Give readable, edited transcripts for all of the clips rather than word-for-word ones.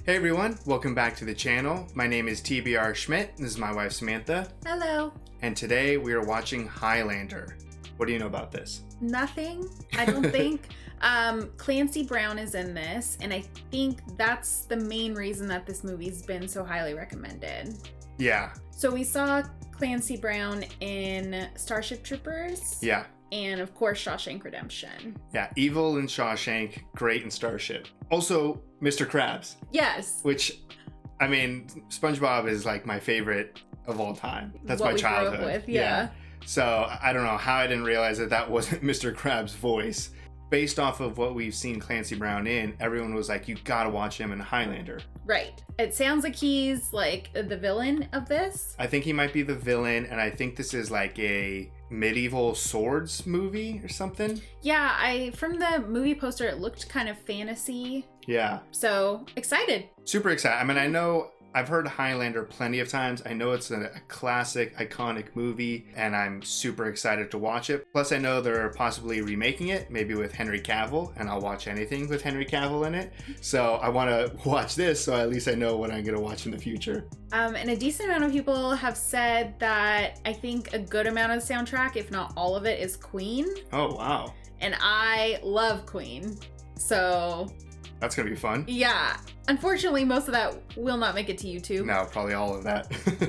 Hey everyone, welcome back to the channel. My name is TBR Schmidt. This is my wife Samantha. Hello. And today we are watching Highlander. What do you know about this? Nothing, I don't think. Clancy Brown is in this, and I think that's the main reason that this movie's been so highly recommended. Yeah. So we saw Clancy Brown in Starship Troopers. Yeah. And of course, Shawshank Redemption. Yeah, evil in Shawshank, great in Starship. Also, Mr. Krabs. Yes. Which, I mean, SpongeBob is like my favorite of all time. That's What my we grew up childhood. with, yeah. So I don't know how I didn't realize that wasn't Mr. Krabs' voice. Based off of what we've seen Clancy Brown in, everyone was like, you gotta watch him in Highlander. Right. It sounds like he's like the villain of this. I think he might be the villain, and I think this is like a medieval swords movie or something. Yeah, from the movie poster, it looked kind of fantasy. Yeah. So excited. Super excited. I mean, I know I've heard Highlander plenty of times. I know it's a classic, iconic movie, and I'm super excited to watch it. Plus, I know they're possibly remaking it, maybe with Henry Cavill, and I'll watch anything with Henry Cavill in it. So I want to watch this, so at least I know what I'm going to watch in the future. And a decent amount of people have said that I think a good amount of the soundtrack, if not all of it, is Queen. Oh, wow. And I love Queen. So that's going to be fun. Yeah. Unfortunately, most of that will not make it to YouTube. No, probably all of that.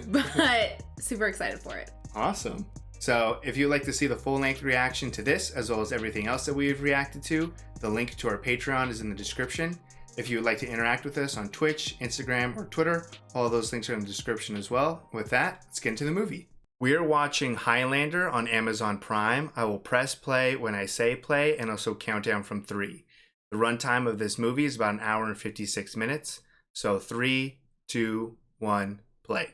But super excited for it. Awesome. So if you'd like to see the full-length reaction to this, as well as everything else that we've reacted to, the link to our Patreon is in the description. If you would like to interact with us on Twitch, Instagram, or Twitter, all of those links are in the description as well. With that, let's get into the movie. We are watching Highlander on Amazon Prime. I will press play when I say play and also count down from 3. The runtime of this movie is about 1 hour and 56 minutes. So 3, 2, 1, play.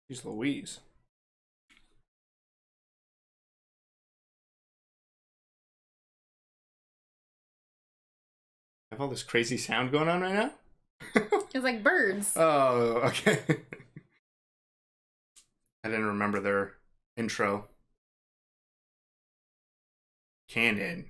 Here's Louise. I have all this crazy sound going on right now? It's like birds. Oh, okay. I didn't remember their intro. Canon.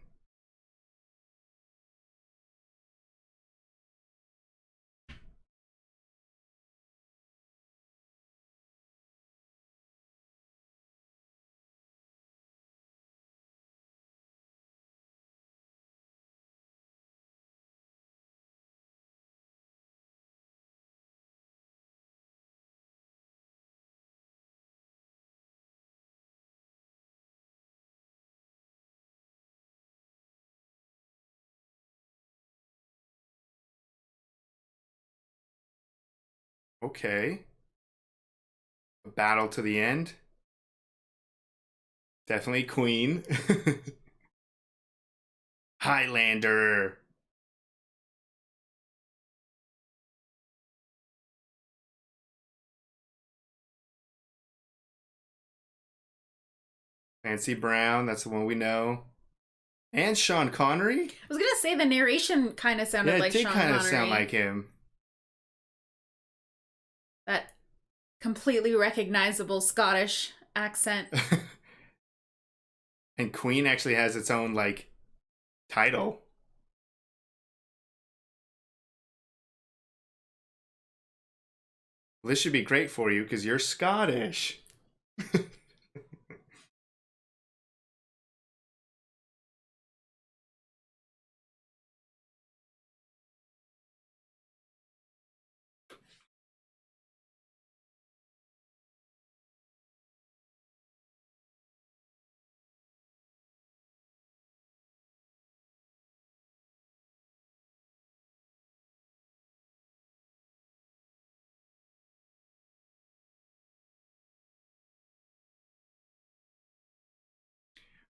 Okay. A battle to the end. Definitely Queen. Highlander. Clancy Brown, that's the one we know. And Sean Connery? I was going to say the narration kind of sounded like Sean Connery. Yeah, it did kind of sound like him. That completely recognizable Scottish accent. And Queen actually has its own, like, title. Well, this should be great for you because you're Scottish.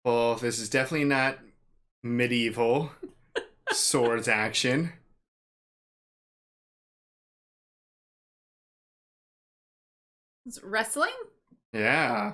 Well, this is definitely not medieval swords action. It's wrestling? Yeah.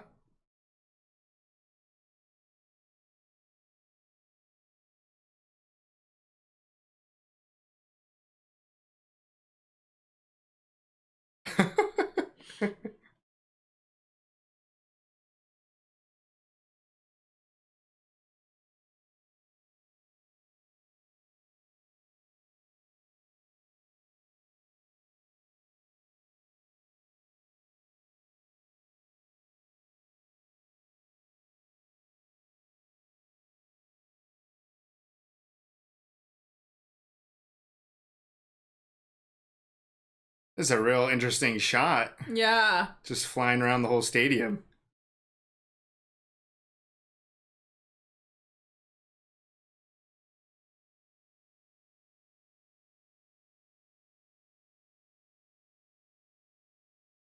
This is a real interesting shot. Yeah. Just flying around the whole stadium.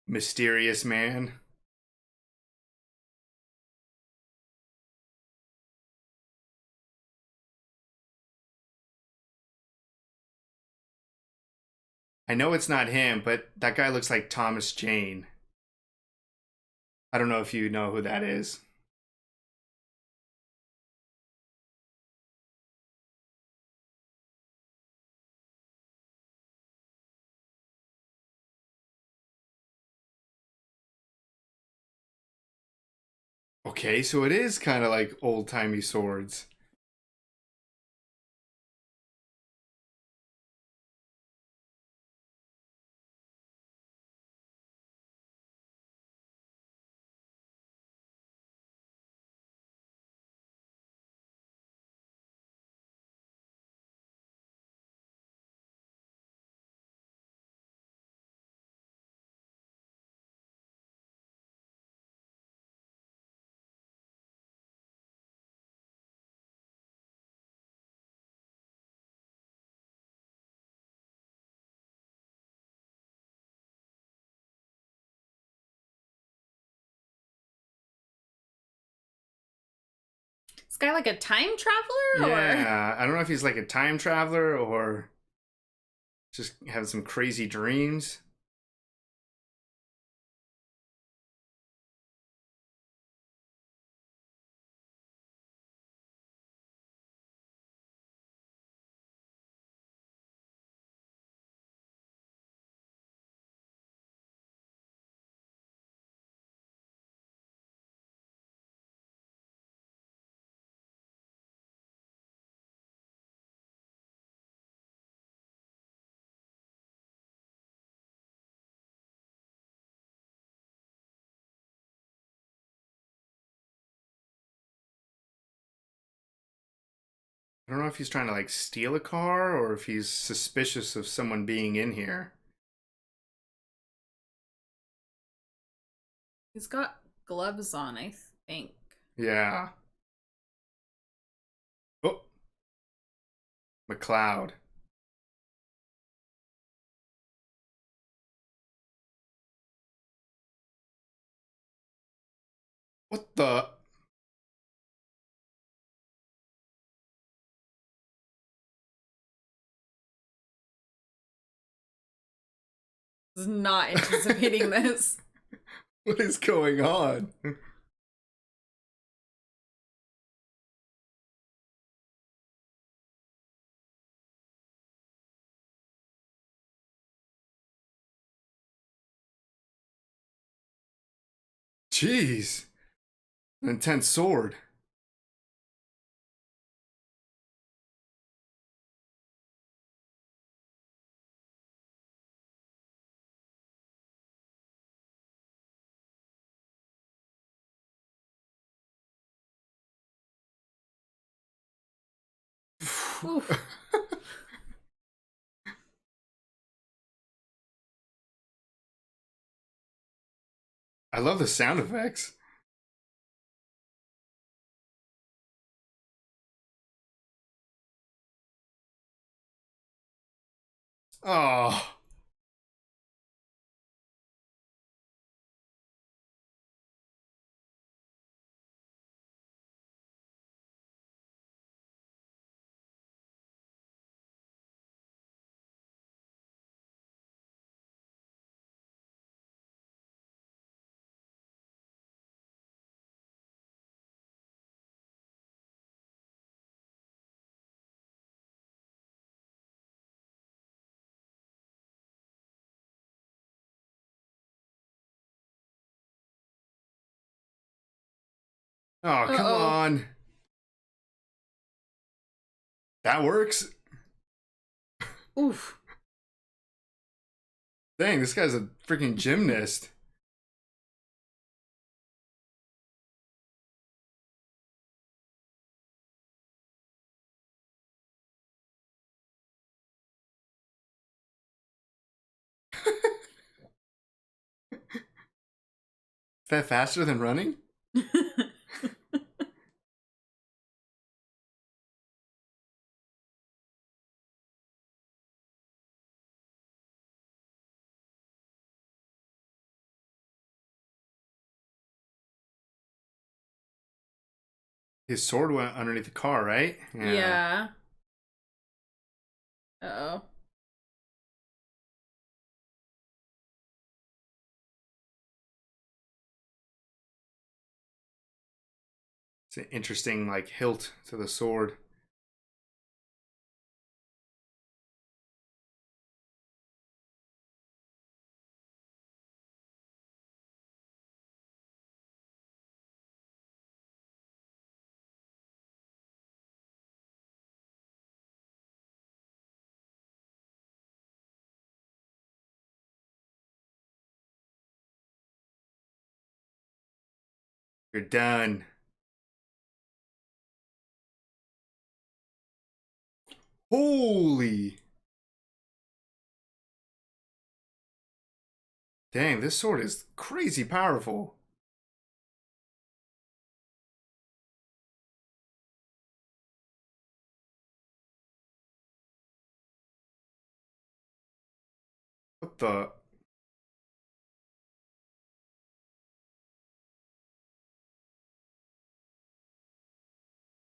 Mysterious man. I know it's not him, but that guy looks like Thomas Jane. I don't know if you know who that is. Okay, so it is kind of like old-timey swords. This guy like a time traveler, or Yeah, I don't know if he's like a time traveler or just have some crazy dreams. I don't know if he's trying to like steal a car or if he's suspicious of someone being in here. he's got gloves on, I think. Yeah. Oh, McLeod. What the? Was not anticipating this. What is going on? Jeez. An intense sword. Oof. I love the sound effects. Oh, oh, come Uh-oh. on. That works. Oof. Dang, this guy's a freaking gymnast. that faster than running? His sword went underneath the car, right? Yeah. Yeah. Uh-oh. It's an interesting like hilt to the sword. You're done. Holy. Dang, this sword is crazy powerful. What the?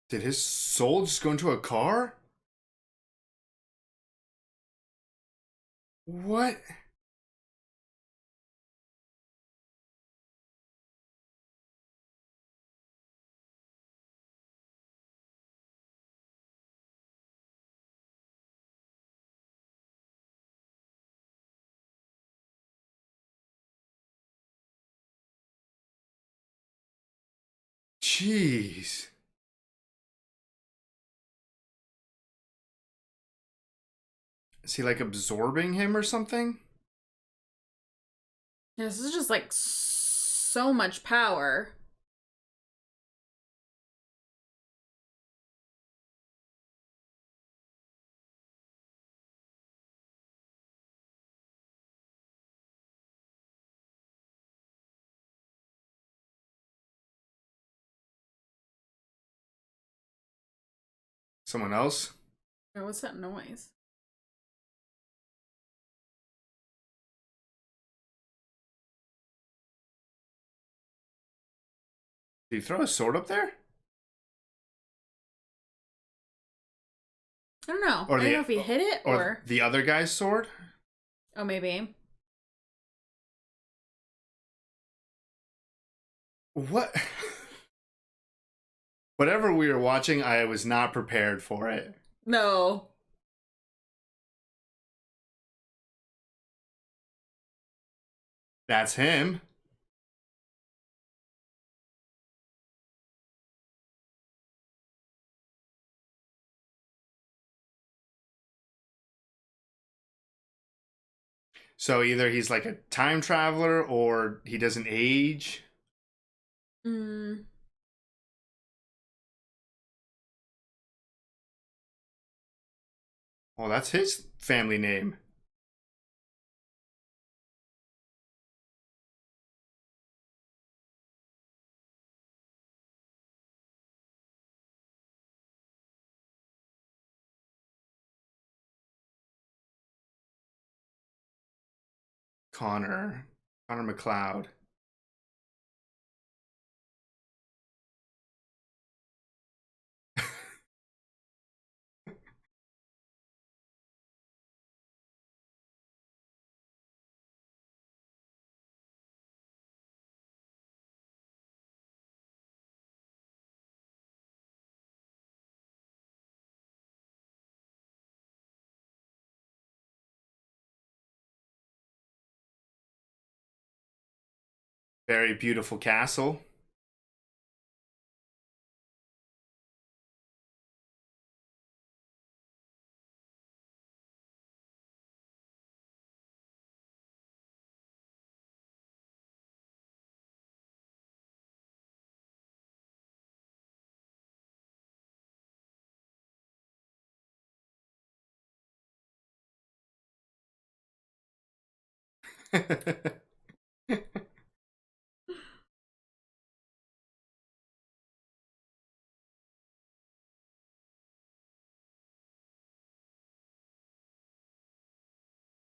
Did his soul just go into a car? What? Jeez. Is he like absorbing him or something? Yeah, this is just like so much power. Someone else? Oh, what's that noise? Did he throw a sword up there? I don't know. Or I don't the know if he hit it or or the other guy's sword? oh maybe. What? Whatever we were watching, I was not prepared for it. No. That's him. So either he's like a time traveler or he doesn't age. Mm. Well, that's his family name. Connor. Connor McLeod. Very beautiful castle.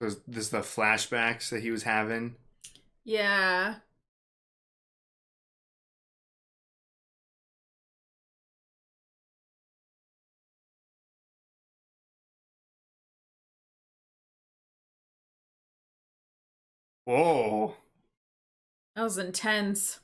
So this is the flashbacks that he was having. Yeah. Whoa. That was intense.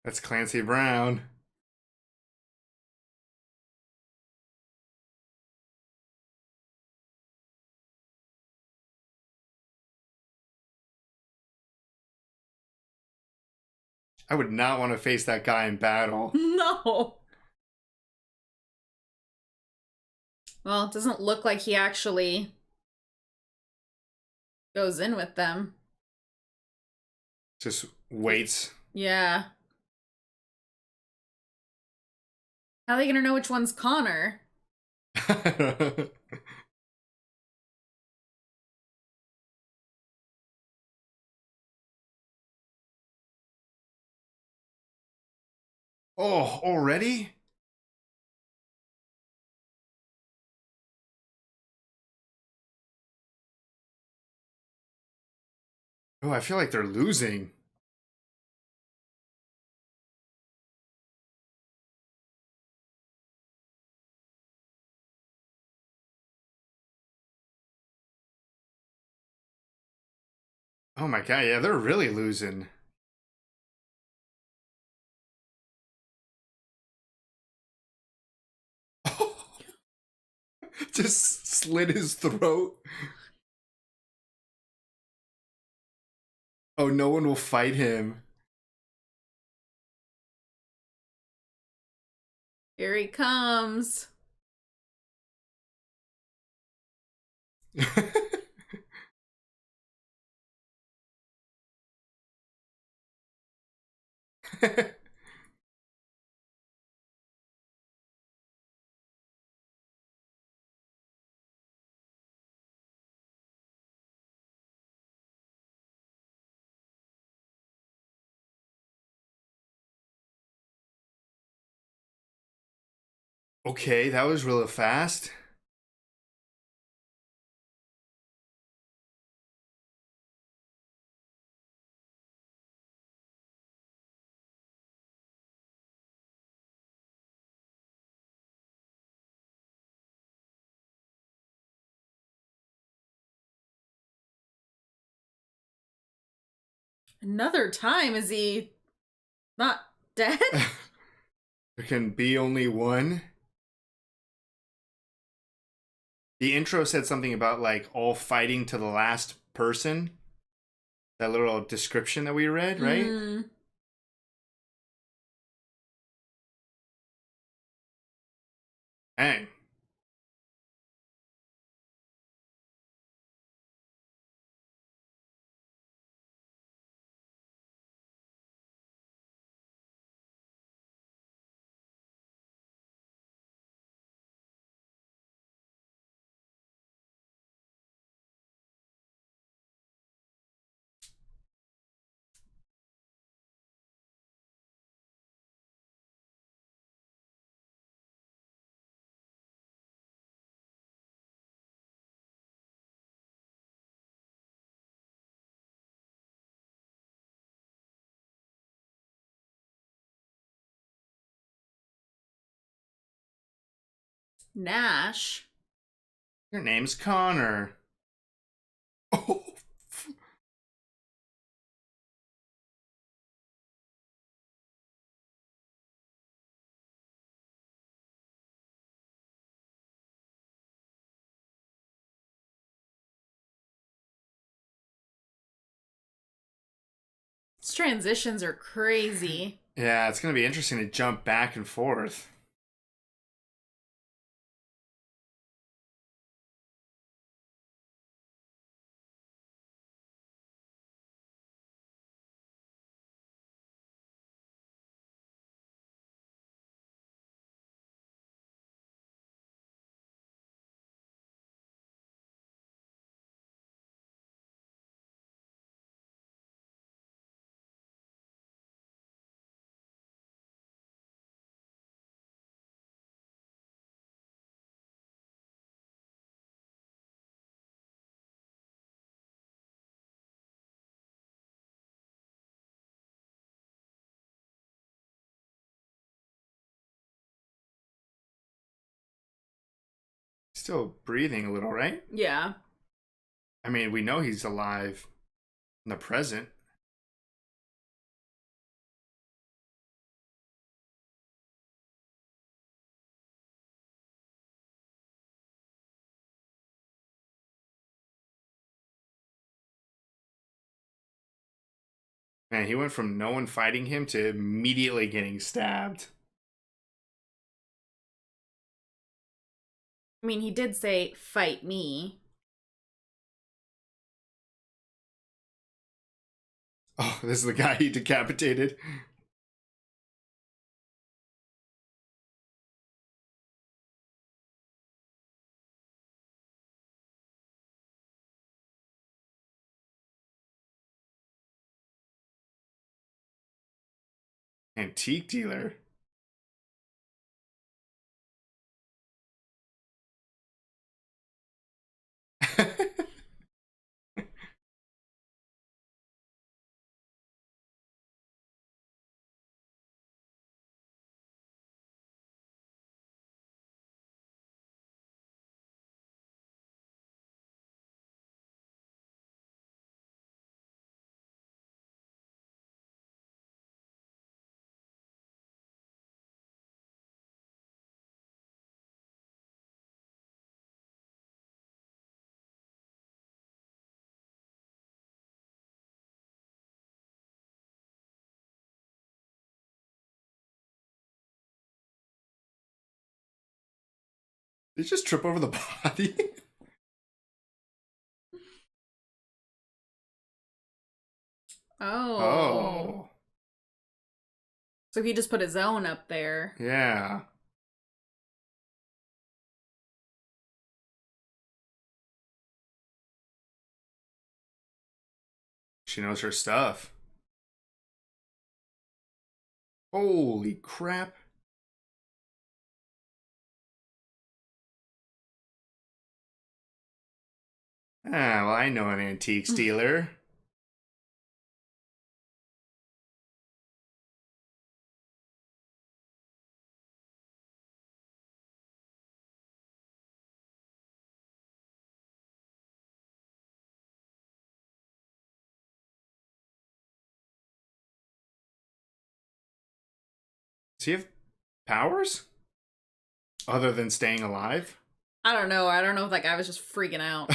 That's Clancy Brown. I would not want to face that guy in battle. No. Well, it doesn't look like he actually goes in with them. Just waits. Yeah. How are they gonna know which one's Connor? Oh, already? Oh, I feel like they're losing. Oh my god, yeah, they're really losing. Just slit his throat. Oh, no one will fight him. Here he comes. Okay, that was real fast. Another time, is he not dead? There can be only one. The intro said something about like all fighting to the last person. That little description that we read, right? Mm. Dang. Nash. Your name's Connor. Oh, These transitions are crazy. yeah, it's gonna be interesting to jump back and forth. still breathing a little, right? Yeah. I mean, we know he's alive in the present. Man, he went from no one fighting him to immediately getting stabbed. I mean, he did say, fight me. Oh, this is the guy he decapitated. Antique dealer. Did he just trip over the body? Oh. Oh. So he just put his own up there. Yeah. She knows her stuff. Holy crap. Ah, well, I know an antiques dealer. Does he have powers? Other than staying alive? I don't know. I don't know if that guy was just freaking out.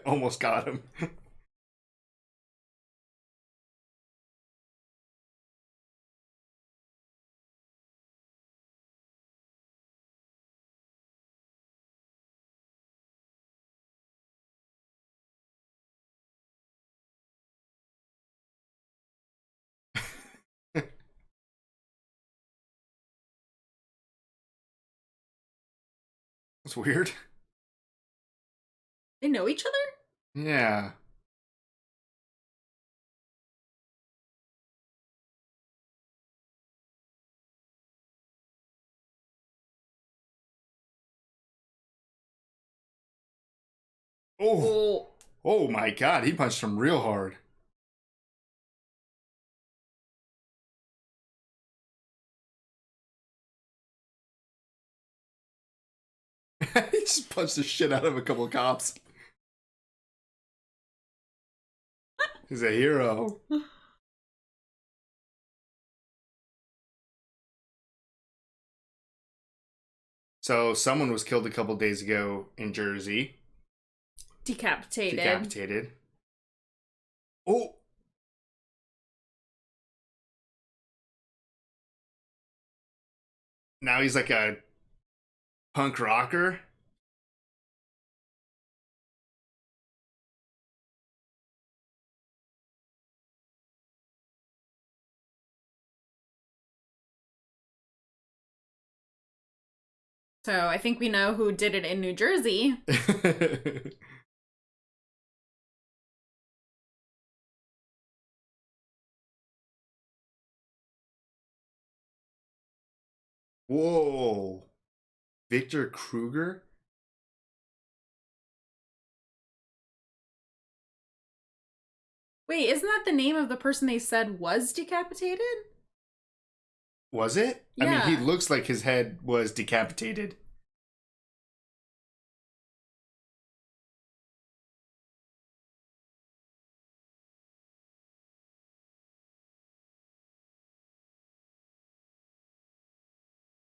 Almost got him. That's weird. They know each other? Yeah. Oh. Oh. Oh my god, he punched him real hard. He just punched the shit out of a couple of cops. He's a hero. So someone was killed a couple days ago in Jersey. Decapitated. Decapitated. Oh. Now he's like a punk rocker. So I think we know who did it in New Jersey. Whoa. Victor Kruger? Wait, isn't that the name of the person they said was decapitated? Was it? I mean, he Yeah. looks like his head was decapitated.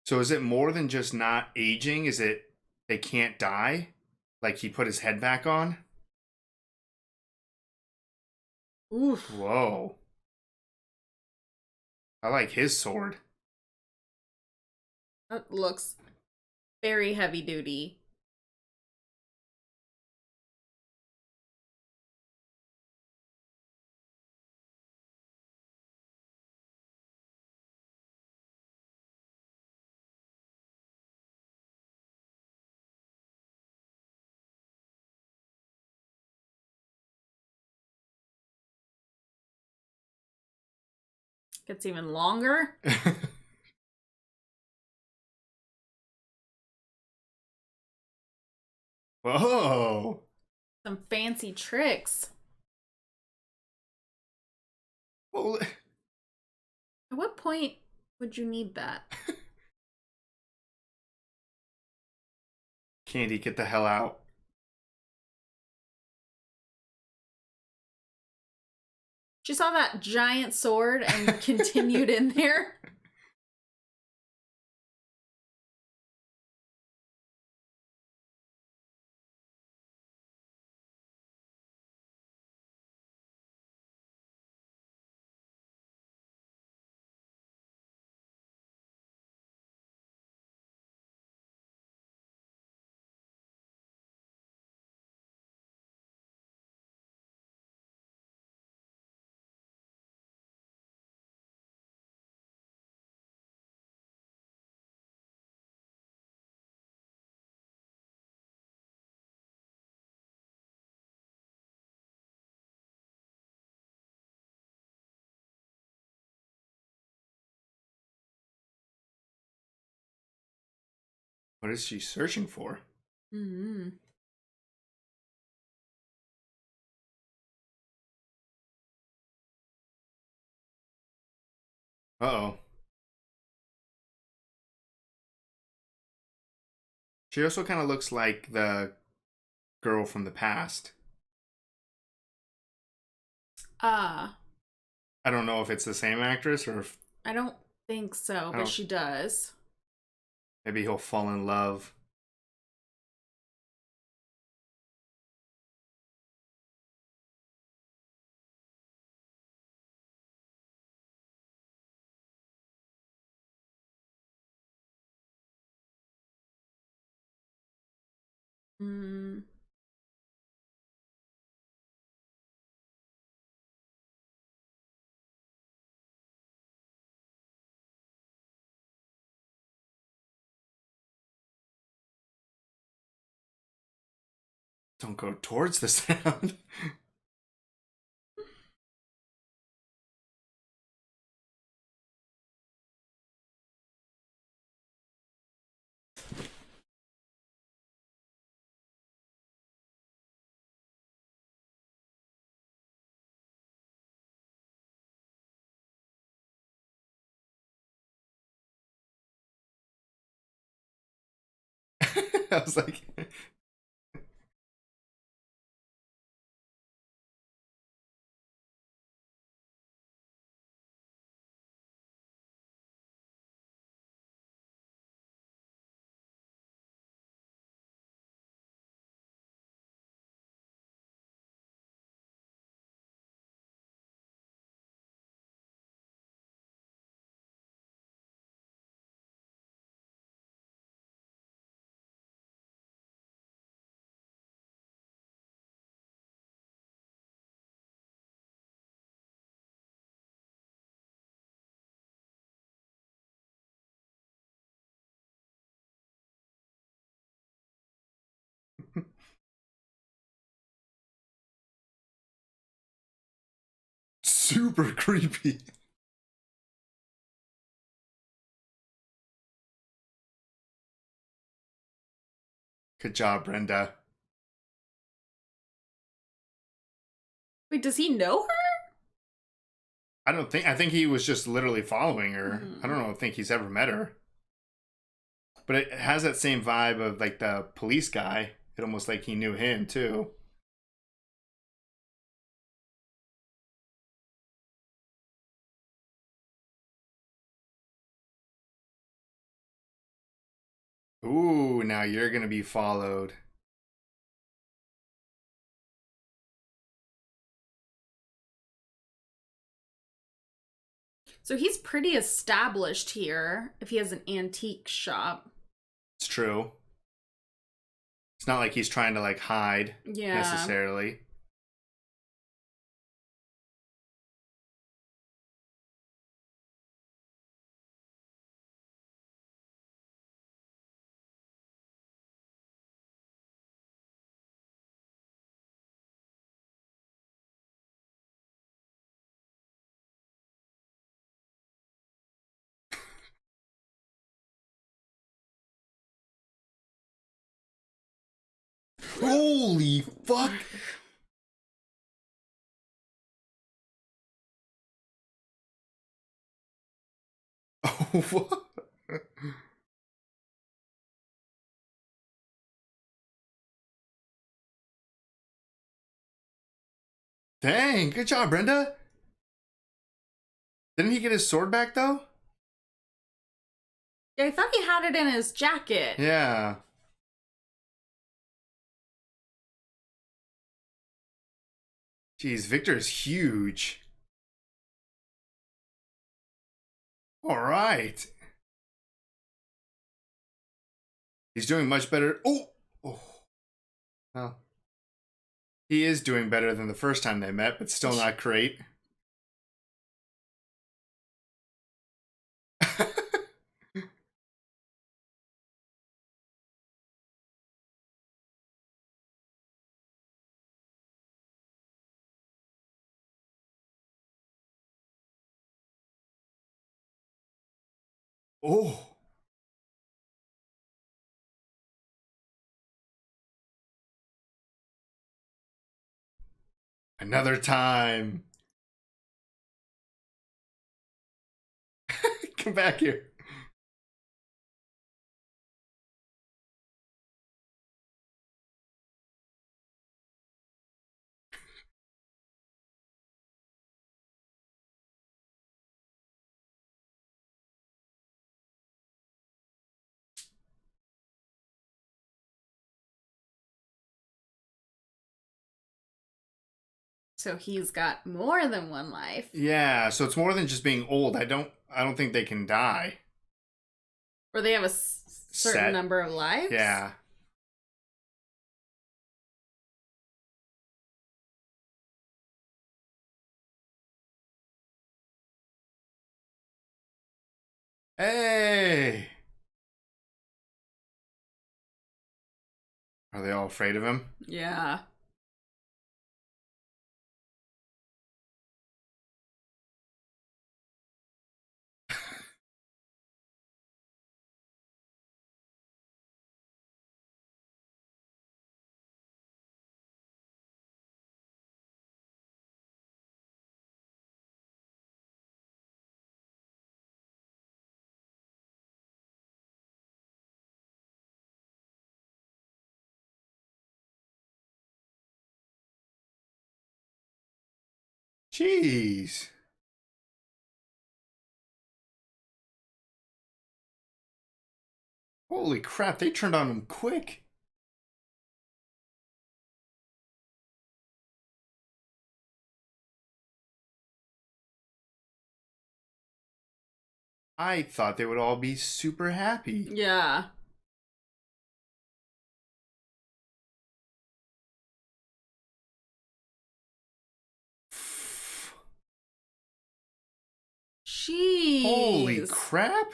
So is it more than just not aging? Is it they can't die? Like he put his head back on? Oof. Whoa. I like his sword. That looks very heavy duty. Gets even longer. Whoa. Some fancy tricks. Well, At what point would you need that? Candy, get the hell out. She saw that giant sword and continued in there. What is she searching for? Mm-hmm. Uh-oh. She also kind of looks like the girl from the past. Ah, I don't know if it's the same actress or if I don't think so, I but don't, she does. maybe he'll fall in love. Mm. Don't go towards the sound. I was like, super creepy. Good job, Brenda. Wait, does he know her? I think he was just literally following her. I Hmm. don't think he's ever met her. But it has that same vibe of like the police guy. It almost like he knew him too. Ooh, now you're gonna be followed. So he's pretty established here if he has an antique shop. It's true. It's not like he's trying to like hide Yeah. necessarily. Holy fuck! Oh, what? Dang, good job, Brenda. Didn't he get his sword back though? Yeah, I thought he had it in his jacket. Yeah. Jeez, Victor's huge. All right. He's doing much better. Oh! Oh. Well, he is doing better than the first time they met, but still not great. Oh! Another time. Come back here. So he's got more than one life. Yeah, so it's more than just being old. I don't think they can die. Or they have a certain Set. number of lives? Yeah. Hey! Are they all afraid of him? Yeah. Jeez. Holy crap, they turned on him quick. I thought they would all be super happy. Yeah. Jeez. Holy crap.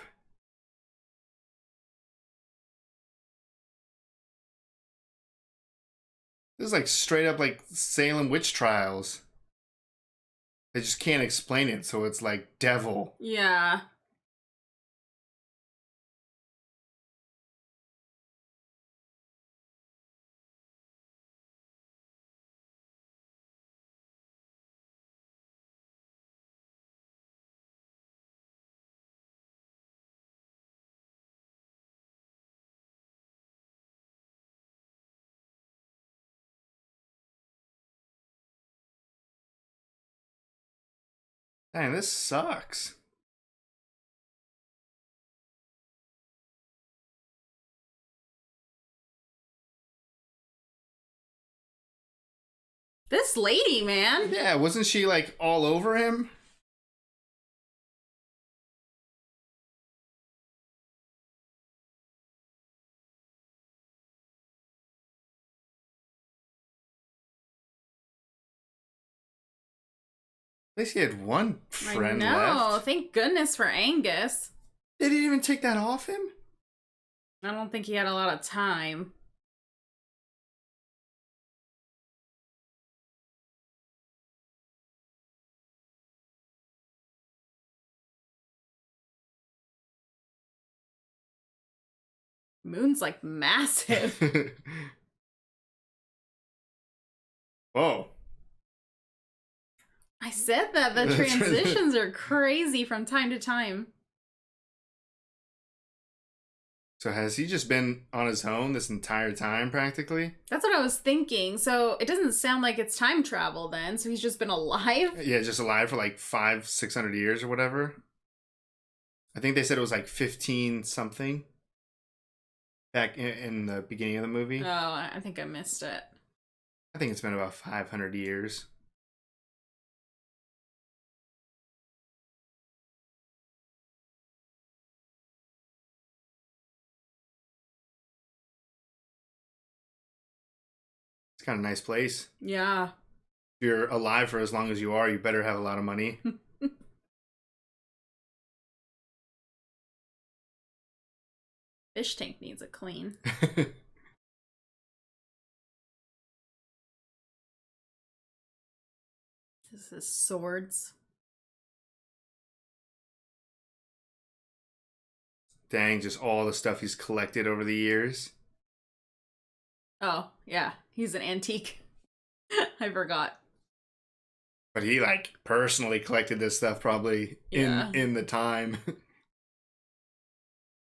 This is like straight up like Salem witch trials. They just can't explain it, so it's like devil. Yeah. Dang, this sucks. This lady, man. Yeah, wasn't she like all over him? At least he had one friend I know. left. Thank goodness for Angus. They didn't even take that off him? I don't think he had a lot of time. Moon's like massive. Whoa. I said that the transitions are crazy from time to time. So has he just been on his own this entire time, practically? That's what I was thinking. So it doesn't sound like it's time travel then. So he's just been alive? Yeah, just alive for like 500-600 years or whatever. I think they said it was like 15 something back in the beginning of the movie. Oh, I think I missed it. I think it's been about 500 years. It's kind of a nice place. Yeah. If you're alive for as long as you are, you better have a lot of money. Fish tank needs a clean. This is swords. Dang, just all the stuff he's collected over the years. Oh, yeah. He's an antique. I forgot. But he like personally collected this stuff probably in the time.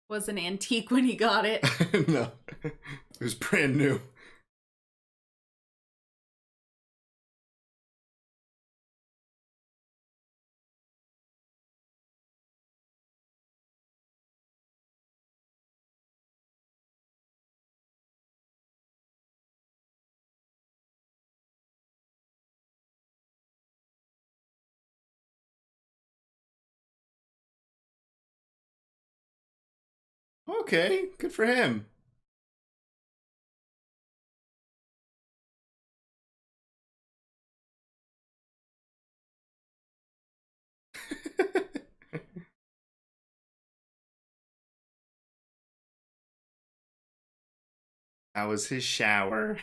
Was an antique when he got it. No. It was brand new. Okay, good for him. That was his shower.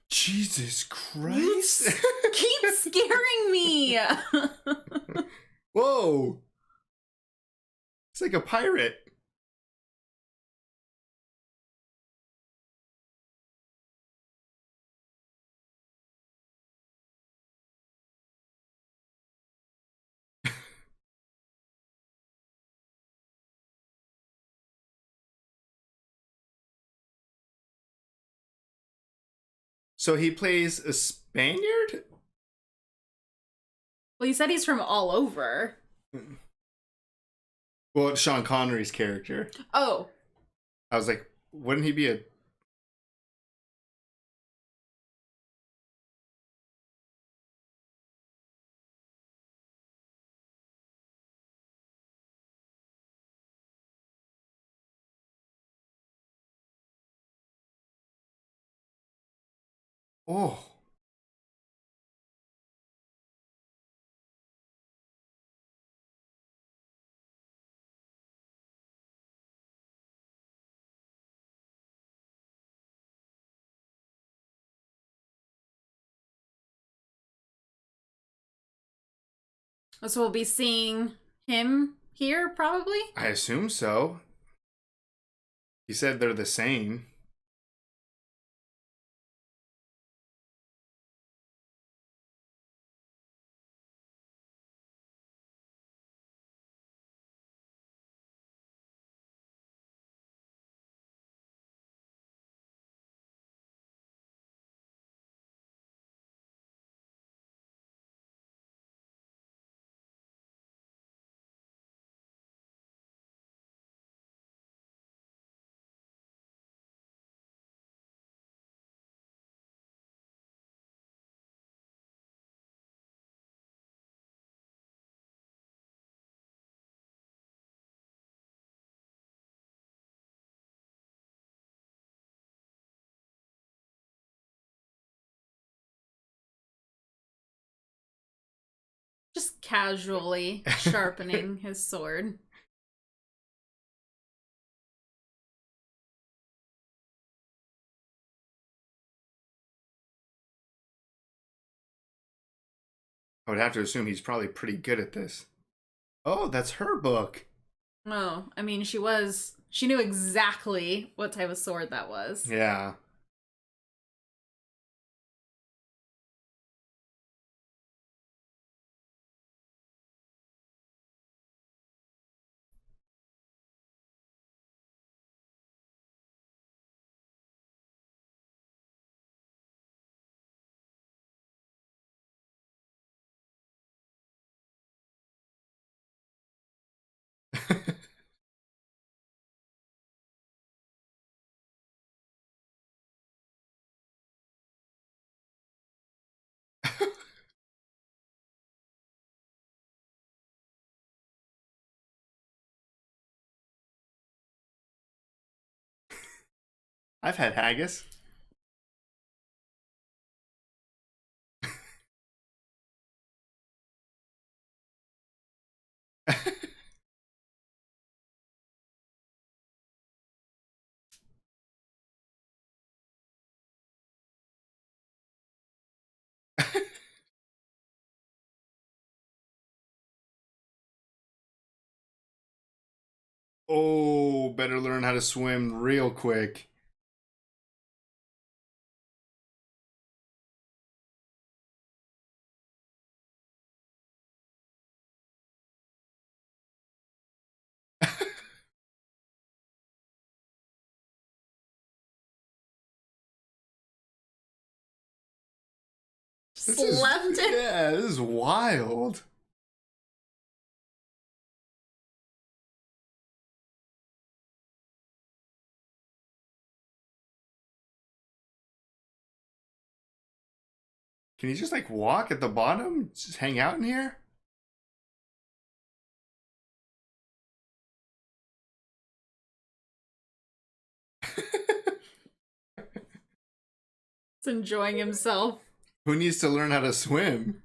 Jesus Christ. Keep scaring me. Whoa. It's like a pirate. So he plays a Spaniard? Well, you said he's from all over. Well, it's Sean Connery's character. Oh. I was like, wouldn't he be a... Oh. So we'll be seeing him here, probably? I assume so. He said they're the same. Just casually sharpening his sword. I would have to assume he's probably pretty good at this. Oh, that's her book. Oh, I mean, she knew exactly what type of sword that was. Yeah. I've had haggis. Oh, better learn how to swim real quick. Just left it. Yeah, this is wild. Can you just like walk at the bottom? Just hang out in here? He's enjoying himself. Who needs to learn how to swim?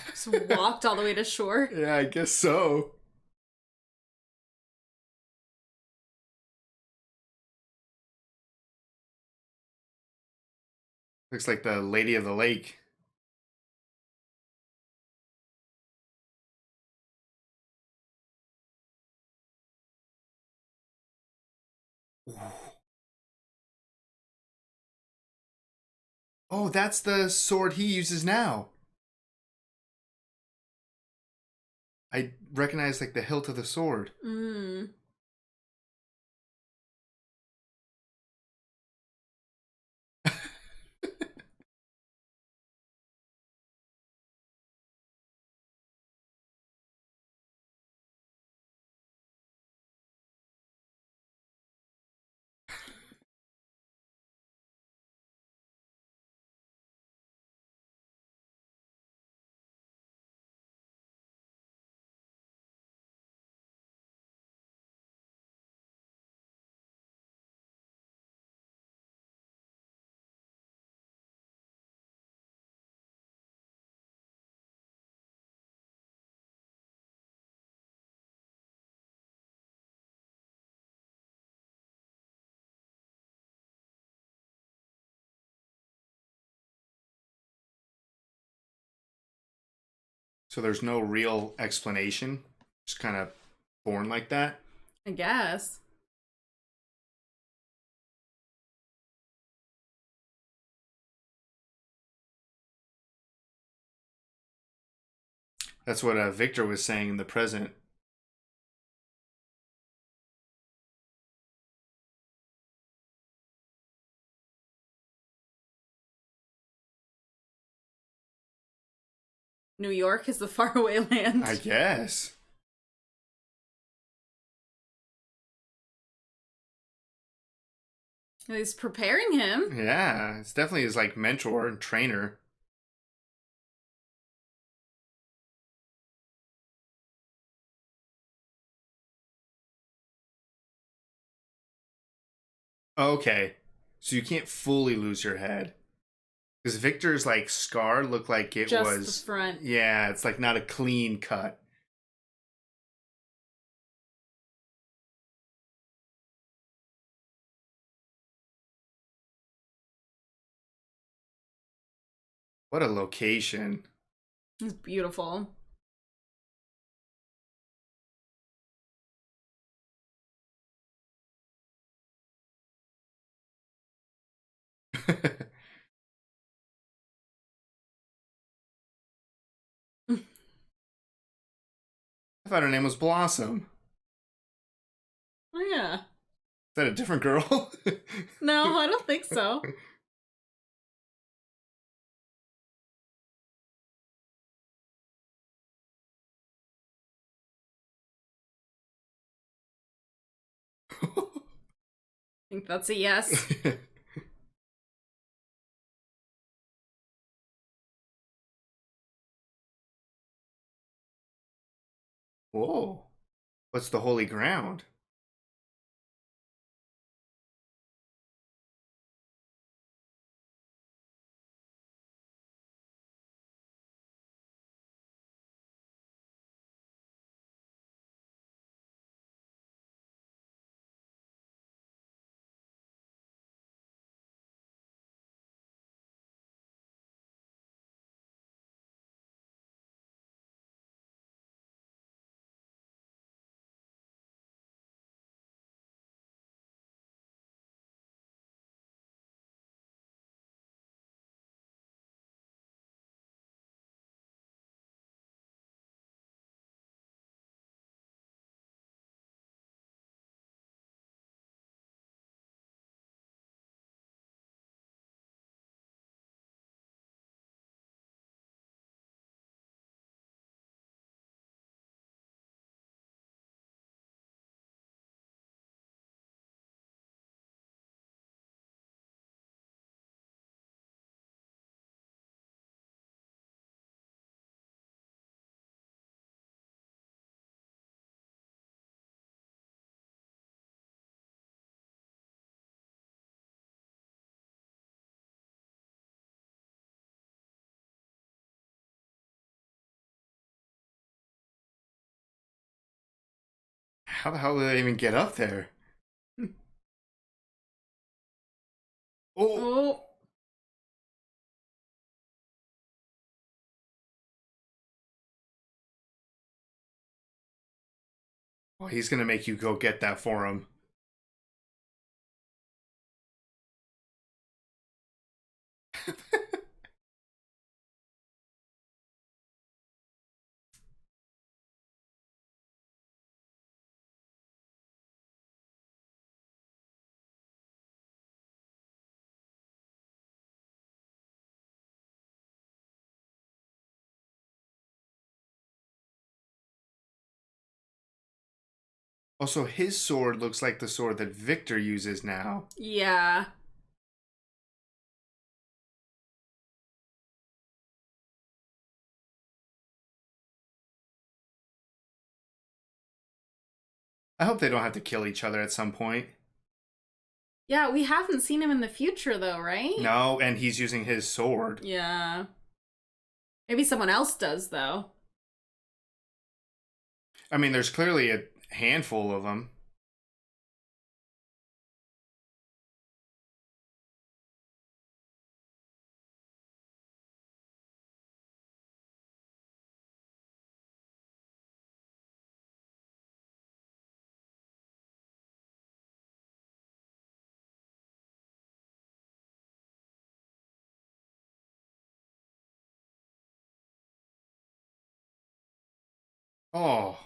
Just walked all the way to shore. Yeah, I guess so. Looks like the Lady of the Lake. Oh, that's the sword he uses now. I recognize like the hilt of the sword. Mm. So there's no real explanation. Just kind of born like that. I guess. That's what Victor was saying in the present. New York is the faraway land. I guess. He's preparing him. Yeah, it's definitely his like mentor and trainer. Okay, so you can't fully lose your head because Victor's like scar looked like it Just was. the front. Yeah, it's like not a clean cut. What a location. It's beautiful. I thought her name was Blossom. Oh, yeah. Is that a different girl? No, I don't think so. I think that's a yes. Whoa. What's the holy ground? How the hell did they even get up there? Oh, Oh, oh, he's gonna make you go get that for him. Also, his sword looks like the sword that Victor uses now. yeah. I hope they don't have to kill each other at some point. Yeah, we haven't seen him in the future, though, right? No, and he's using his sword. Yeah. Maybe someone else does, though. I mean, there's clearly a handful of them. Oh.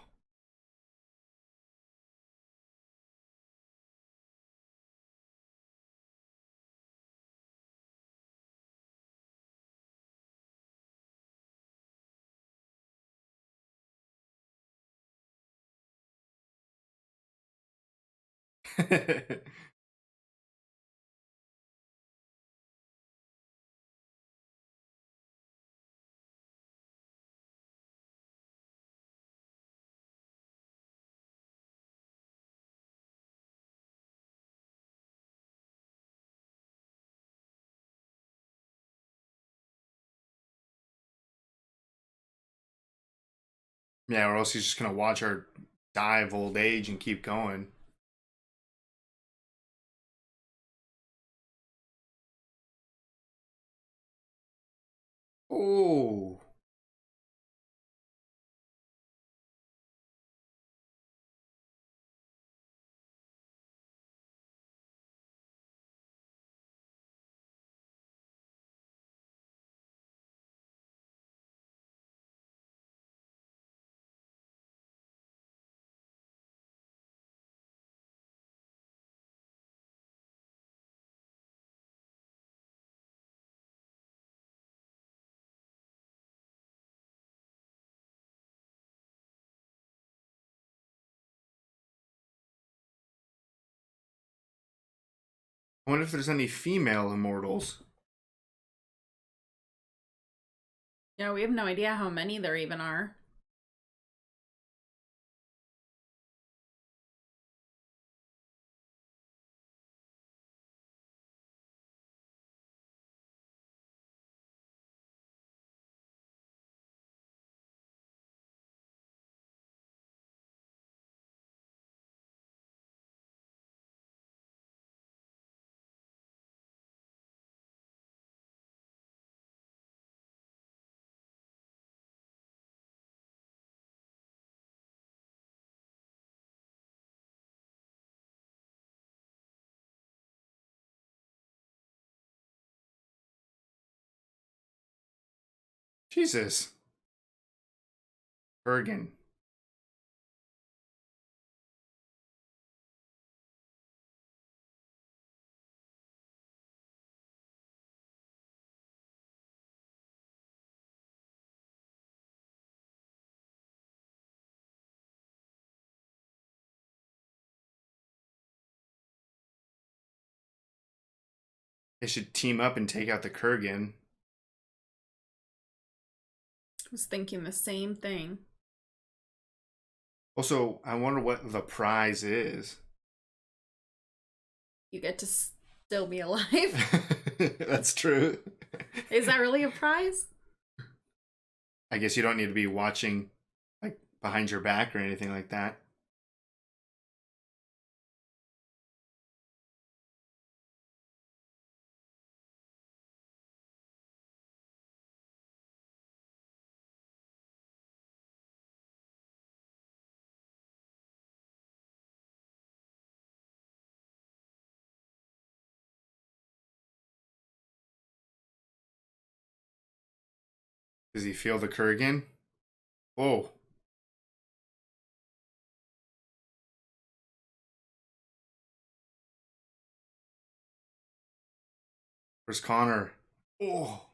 Yeah, or else he's just gonna watch her die of old age and keep going. Oh. I wonder if there's any female immortals. Yeah, we have no idea how many there even are. Jesus. Bergen. They should team up and take out the Kurgan. I was thinking the same thing. Also, I wonder what the prize is. You get to still be alive. That's true. Is that really a prize? I guess you don't need to be watching like behind your back or anything like that. Does he feel the Kurgan? Whoa. Where's Connor? Oh.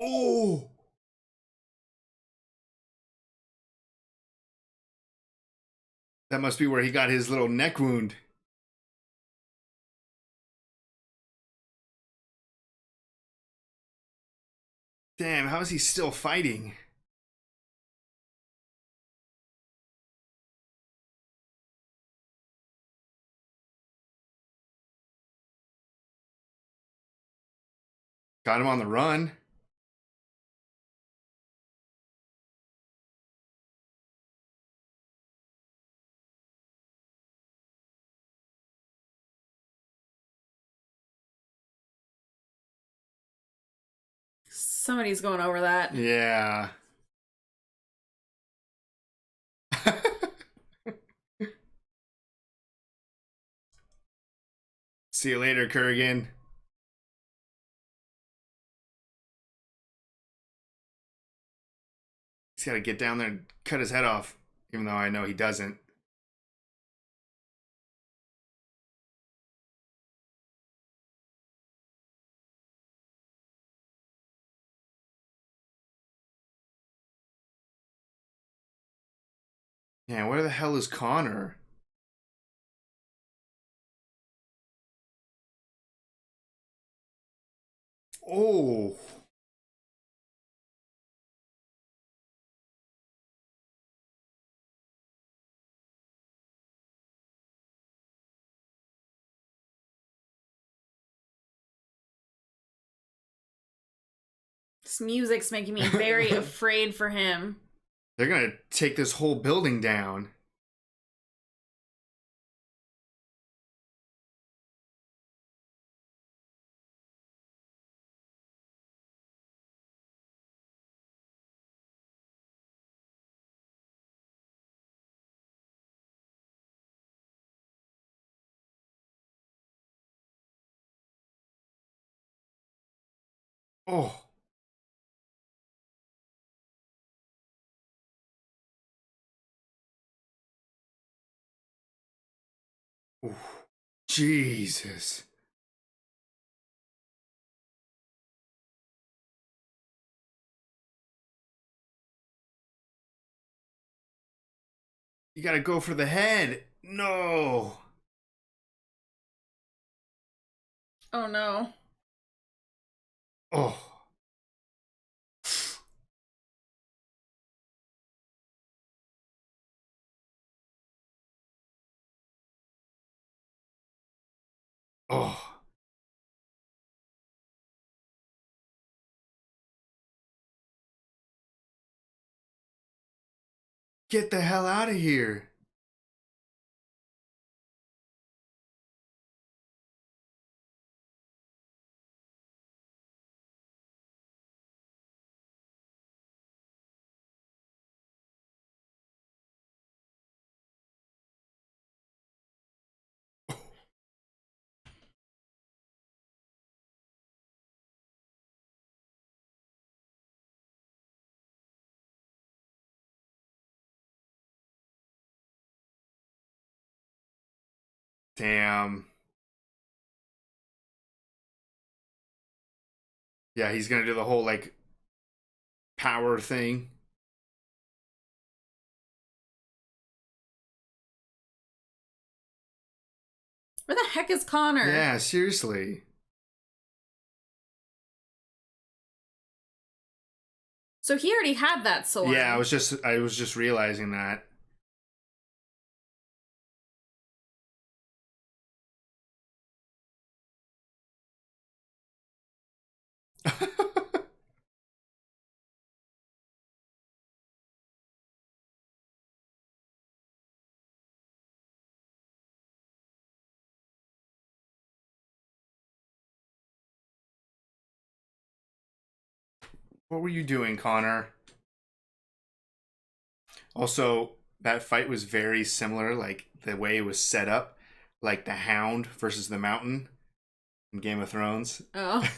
Oh. That must be where he got his little neck wound. Damn, how is he still fighting? Got him on the run. Somebody's going over that. Yeah. See you later, Kurgan. He's got to get down there and cut his head off, even though I know he doesn't. Yeah, where the hell is Connor? Oh. This music's making me very afraid for him. They're going to take this whole building down. Oh. Ooh. Jesus. You gotta go for the head. No. Oh no. Oh. Oh. Get the hell out of here. Damn. Yeah, he's gonna do the whole like power thing. Where the heck is Connor? Yeah, seriously. So he already had that sword. Yeah, I was just realizing that. What were you doing, Connor? Also, that fight was very similar, like the way it was set up, like the Hound versus the Mountain in Game of Thrones. Oh.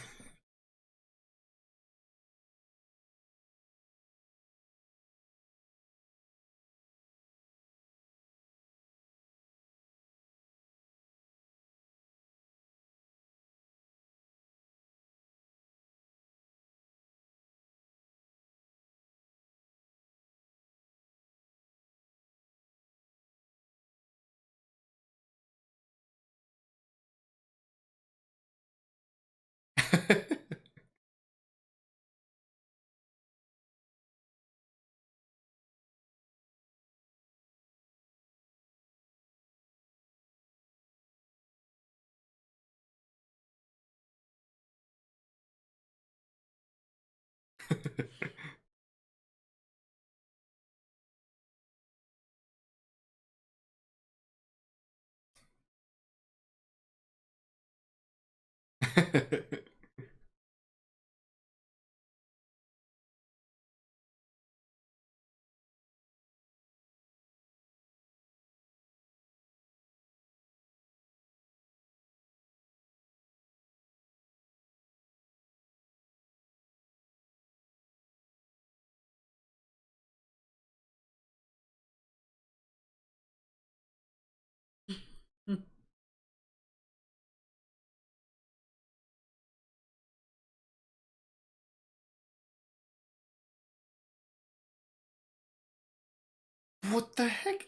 What the heck?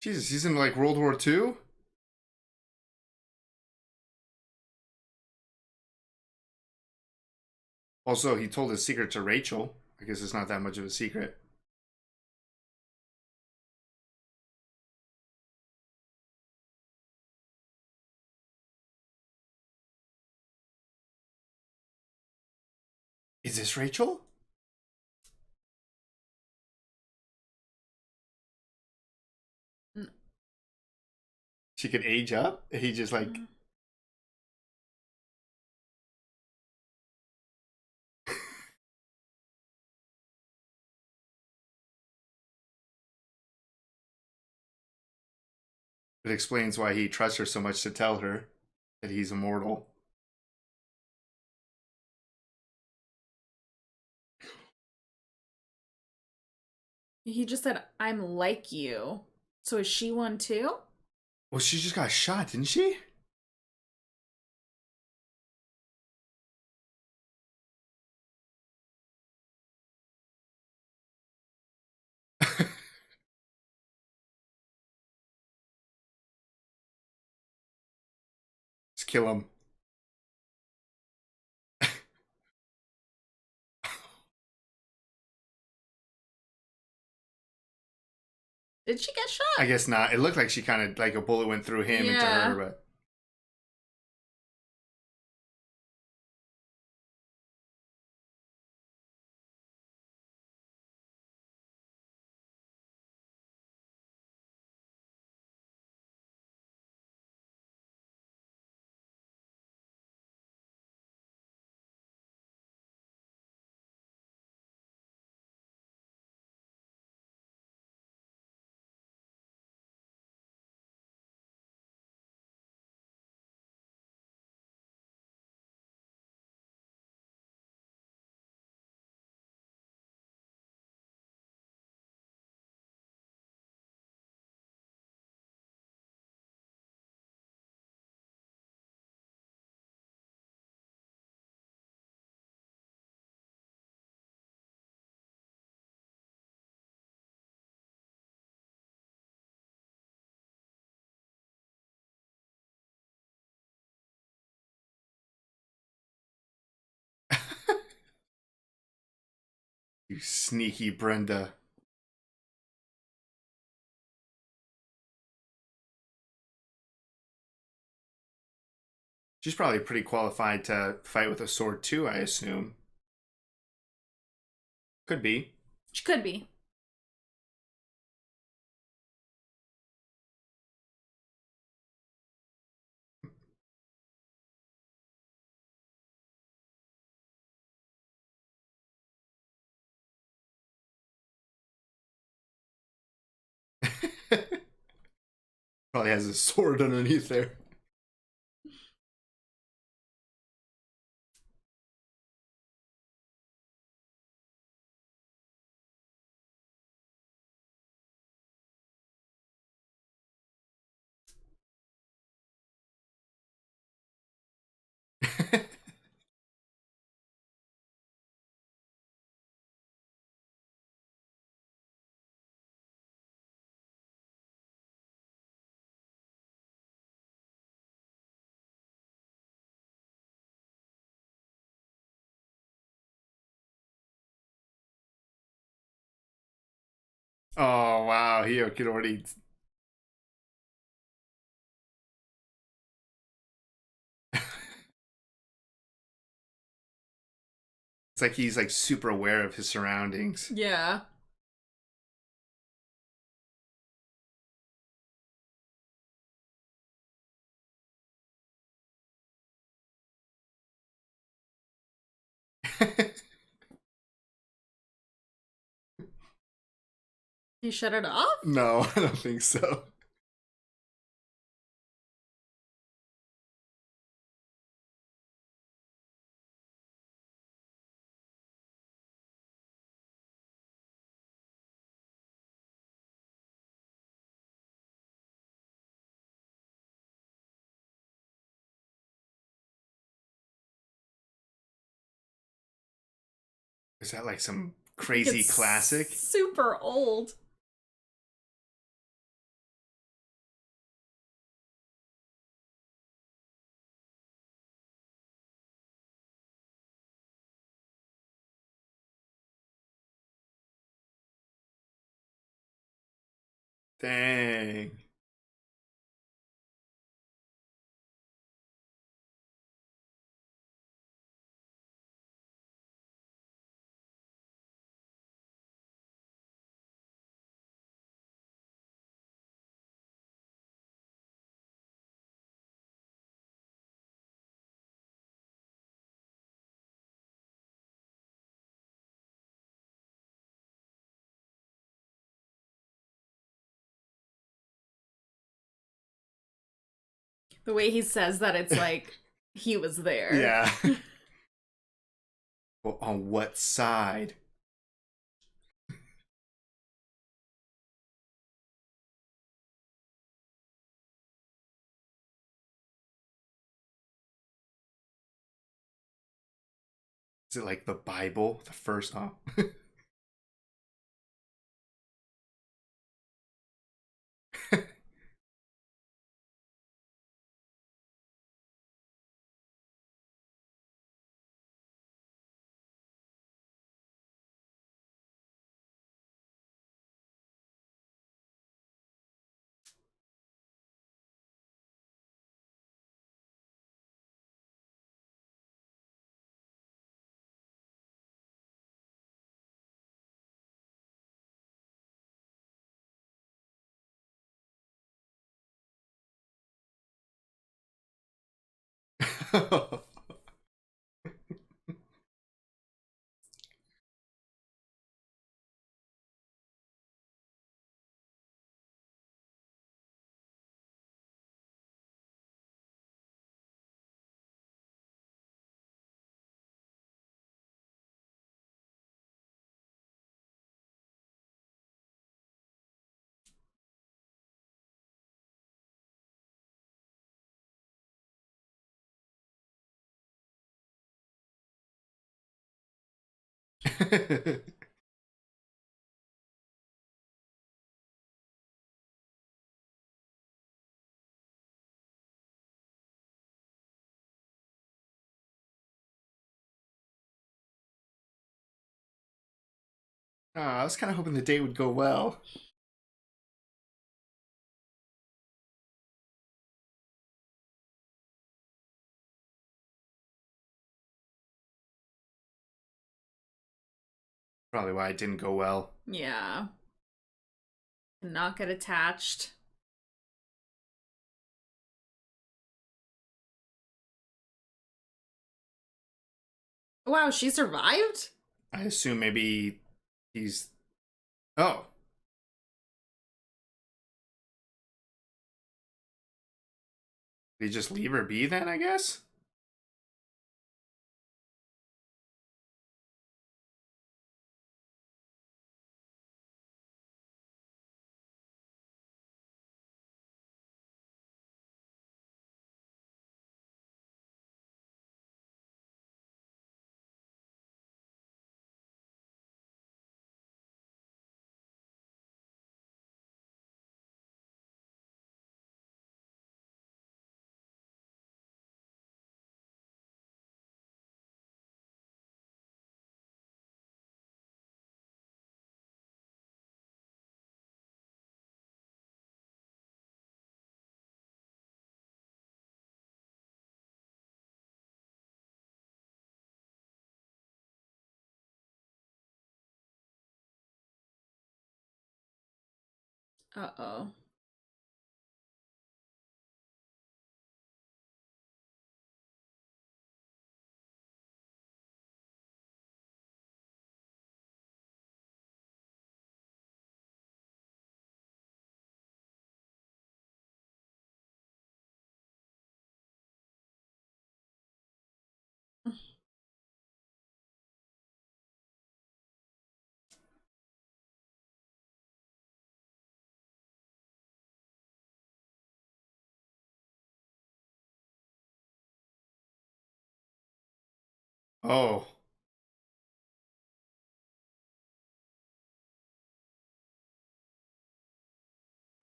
Jesus, he's in like World War II? Also, he told his secret to Rachel. I guess it's not that much of a secret. Is this Rachel? She could age up? He just like. It explains why he trusts her so much to tell her that he's immortal. He just said, I'm like you. So is she one too? Well, she just got shot, didn't she? Just kill him. Did she get I shot? guess not. It looked like she kind of like a bullet went through him into her, but you sneaky Brenda. She's probably pretty qualified to fight with a sword too, I assume. Could be. She could be. Probably has a sword underneath there. Oh wow, he could already. It's like he's like super aware of his surroundings. Yeah. You shut it off? No, I don't think so. Is that like some I think crazy it's classic? super old. Dang. The way he says that, it's like he was there. Yeah. Well, on what side? Is it like the Bible, the first? Oh. I was kind of hoping the date would go well. Probably why it didn't go well. Yeah. Not get attached. Wow, she survived? I assume maybe he's. Oh, did he just leave her be then, I guess? Uh-oh. Oh,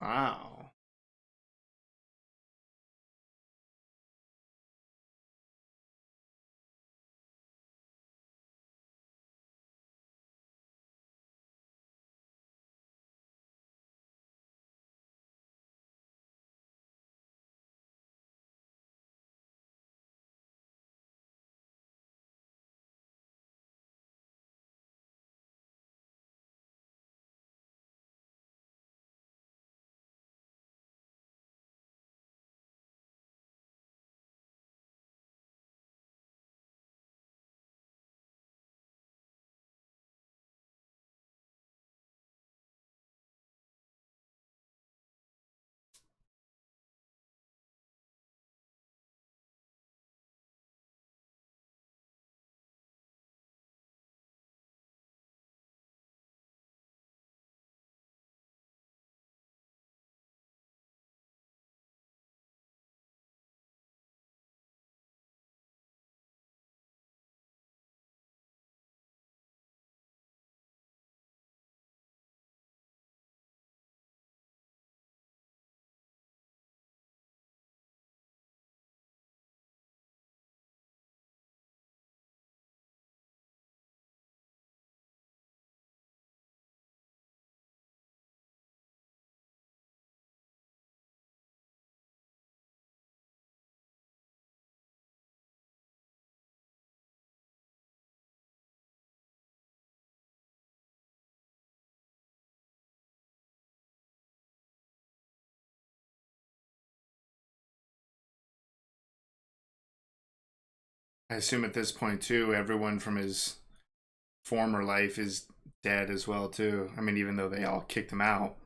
Wow. I assume at this point too, everyone from his former life is dead as well too. I mean, even though they all kicked him out.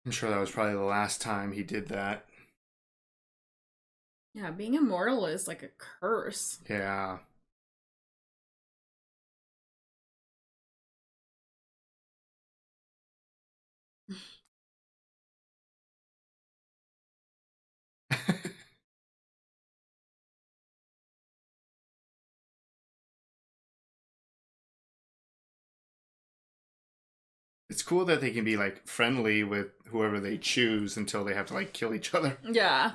I'm sure that was probably the last time he did that. Yeah, being immortal is like a curse. Yeah. It's cool that they can be like friendly with whoever they choose until they have to like kill each other. Yeah.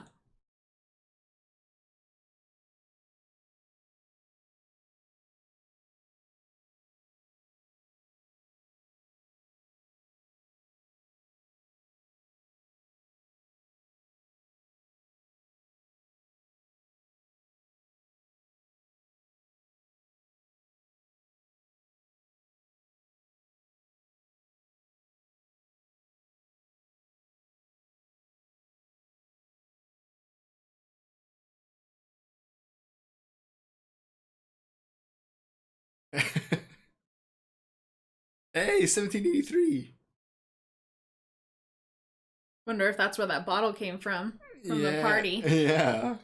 Hey, 1783. Wonder if that's where that bottle came from the Yeah. party. Yeah.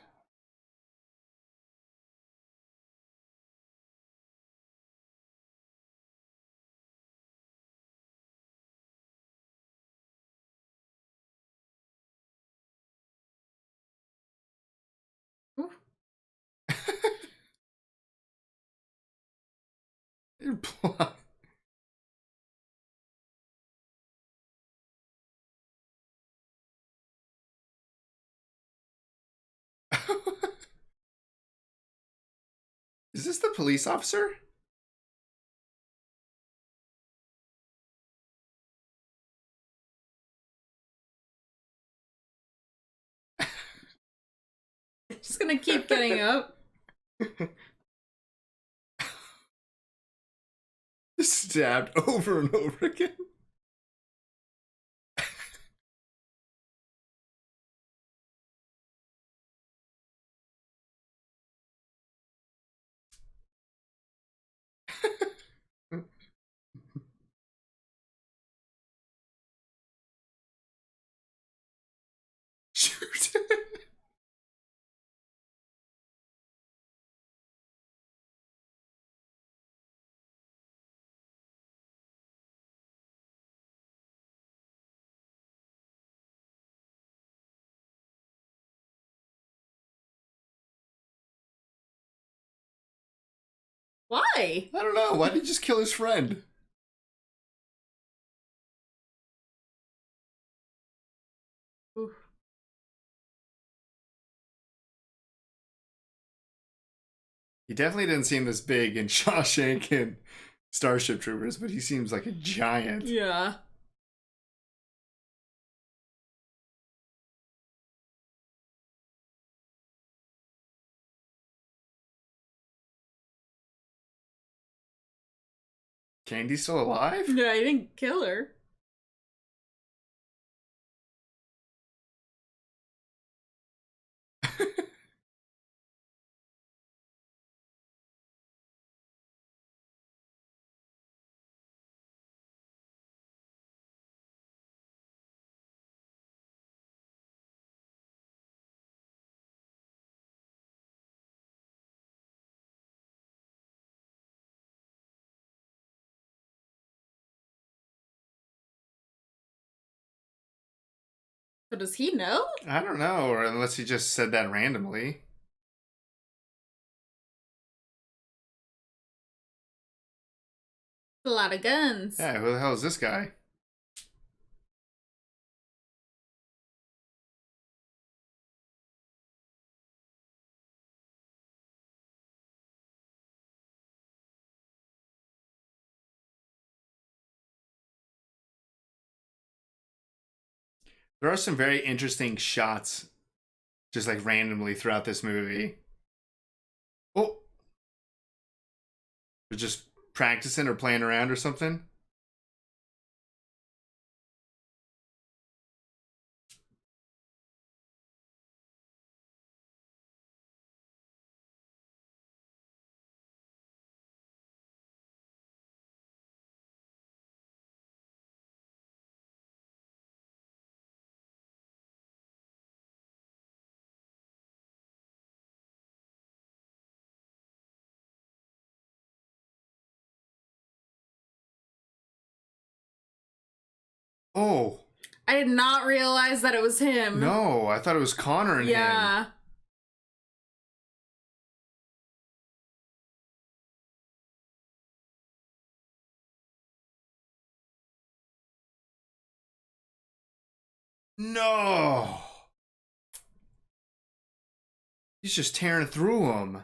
Ooh. You're blind. Is this the police officer? Just gonna keep getting up. Stabbed over and over again. Why? I don't know. Why did he just kill his friend? Oof. He definitely didn't seem this big in Shawshank and Starship Troopers, but he seems like a giant. Yeah. Candy's still alive? Yeah, I didn't kill her. So does he know? I don't know, or unless he just said that randomly. A lot of guns. Yeah, who the hell is this guy? There are some very interesting shots just like randomly throughout this movie. Oh, they're just practicing or playing around or something. Oh, I did not realize that it was him. no, I thought it was Connor and him. Yeah. No. He's just tearing through him.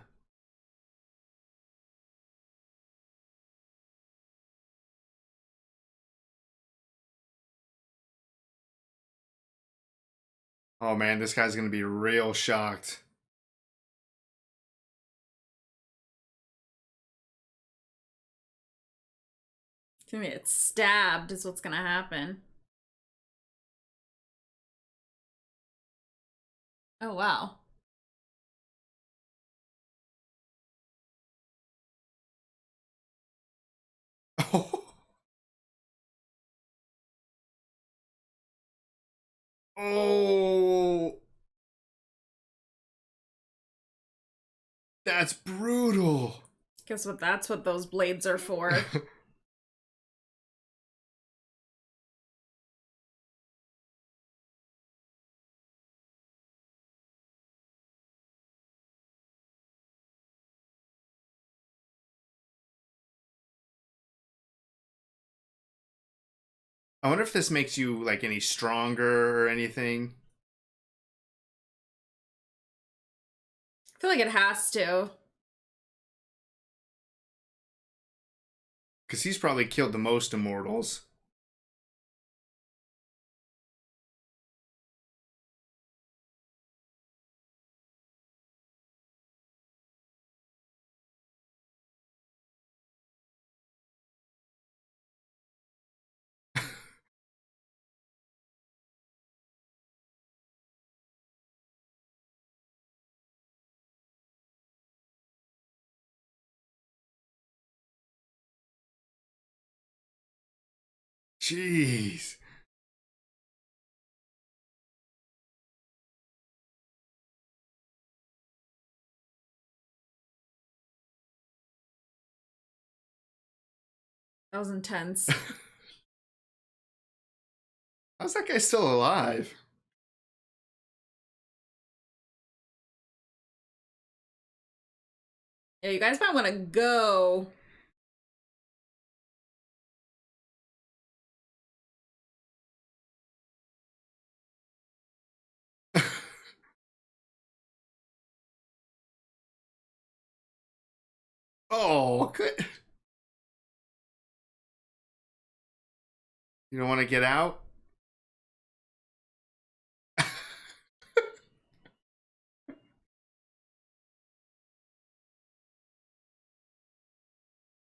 Oh man, this guy's gonna be real shocked. He's gonna get stabbed is what's gonna happen. Oh wow. Oh, that's brutal. Guess what? That's what those blades are for. I wonder if this makes you like any stronger or anything. I feel like it has to. Because he's probably killed the most immortals. Jeez. That was intense. How's that guy still alive? Yeah, you guys might want to go. Oh, good. You don't want to get out?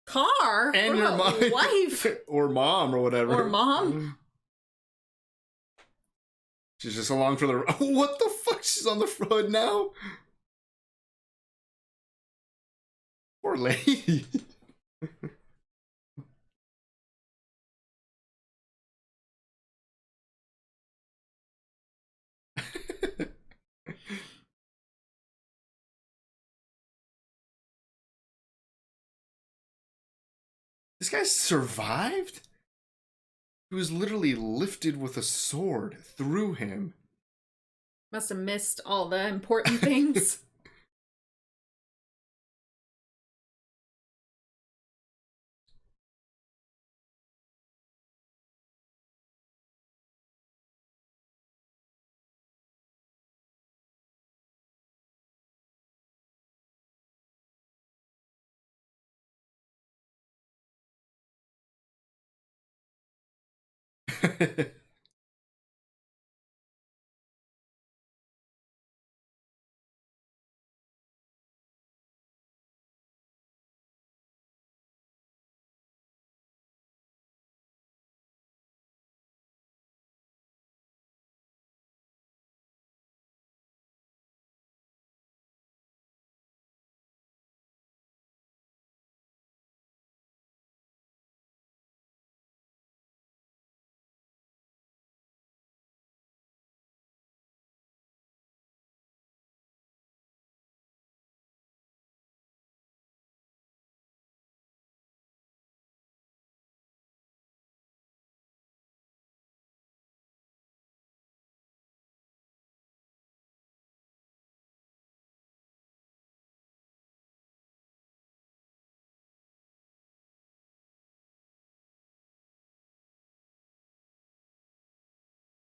Car? And What your about mom. wife? Or mom or whatever. Or mom? She's just along for the... What the fuck? She's on the road now? Poor lady. This guy survived? He was literally lifted with a sword through him. Must have missed all the important things.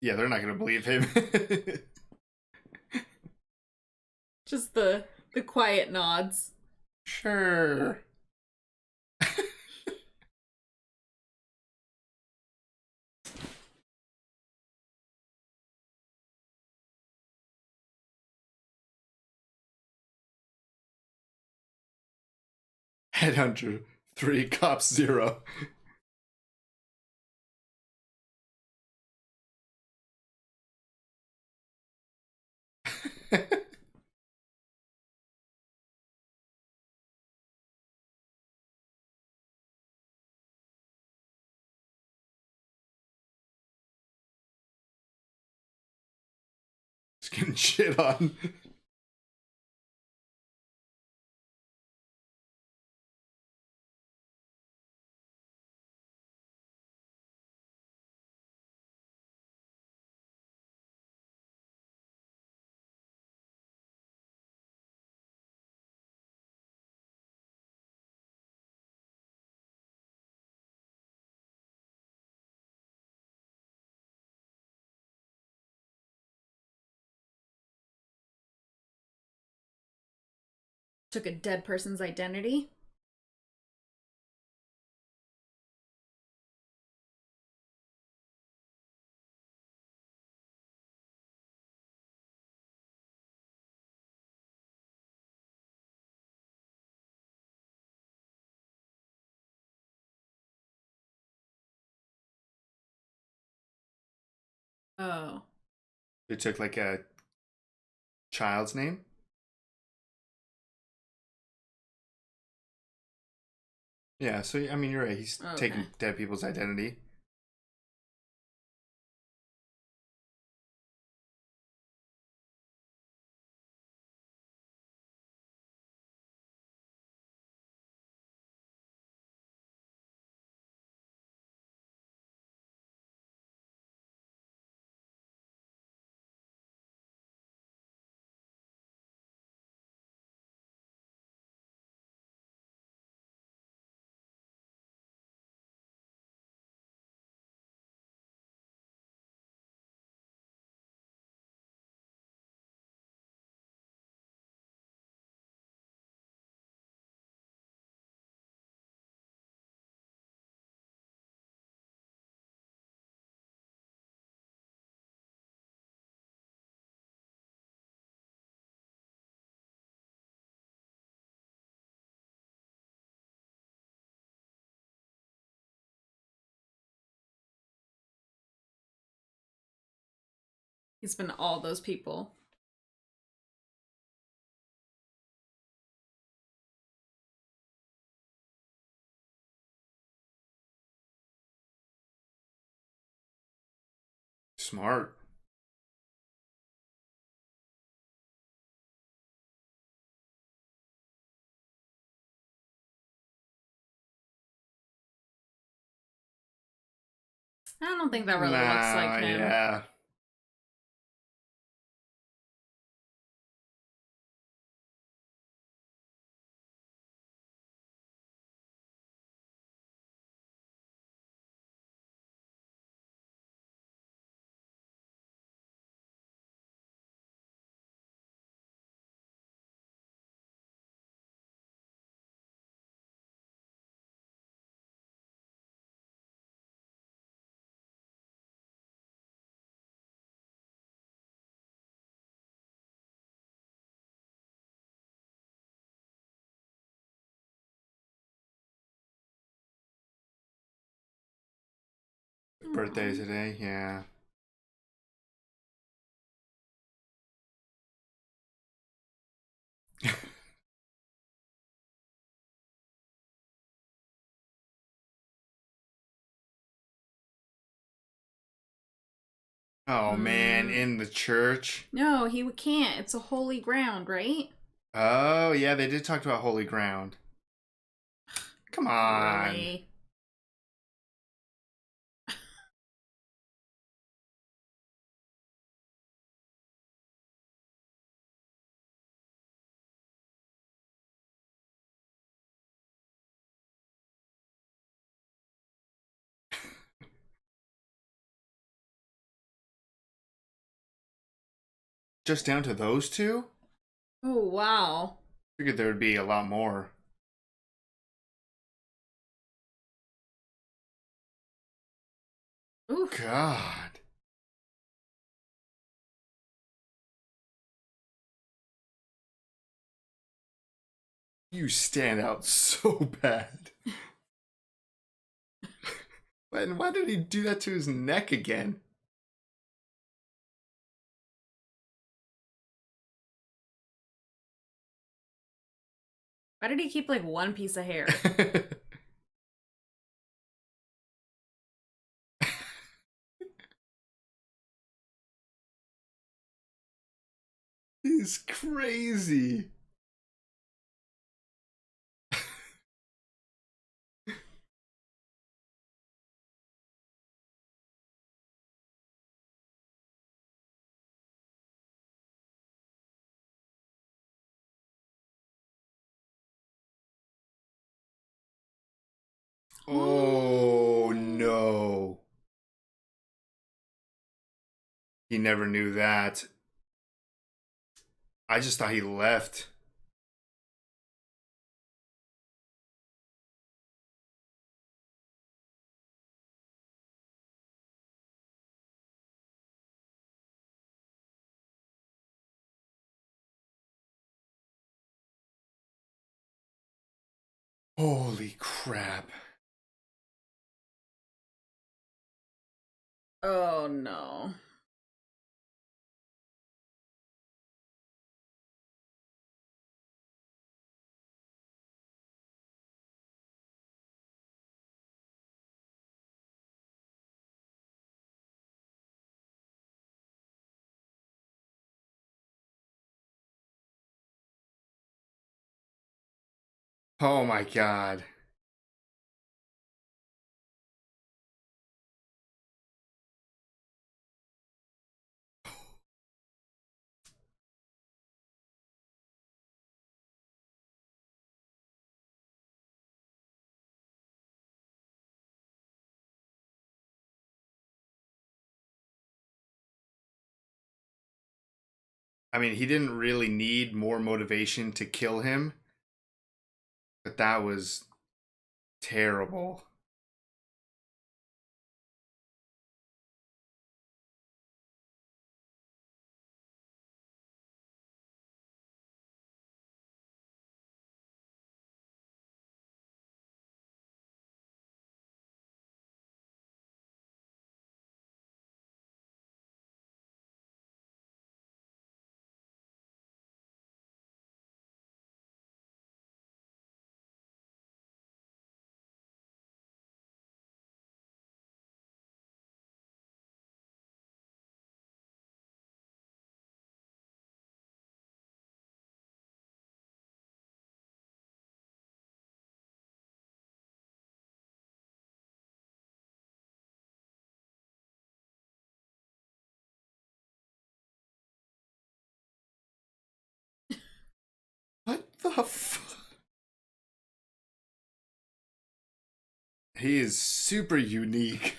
Yeah, they're not gonna believe him. Just the quiet nods. Sure. Headhunter 3, Cops 0. Just getting shit on. Took a dead person's identity. Oh. They took like a child's name. Yeah, so I mean, you're right. He's Okay. taking dead people's identity. He's been all those people. Smart. I don't think that really looks like Nah, him. yeah. Birthday today, yeah. Oh man, in the church. No, he can't. It's a holy ground, right? Oh yeah, they did talk about holy ground. Come on. Really? Just down to those two? Oh, wow. Figured there would be a lot more. Oof. God. You stand out so bad. And why did he do that to his neck again? Why did he keep like one piece of hair? He's crazy. Oh no. He never knew that. I just thought he left. Holy crap. Oh no. Oh my god. I mean, he didn't really need more motivation to kill him, but that was terrible. the fuck? He is super unique.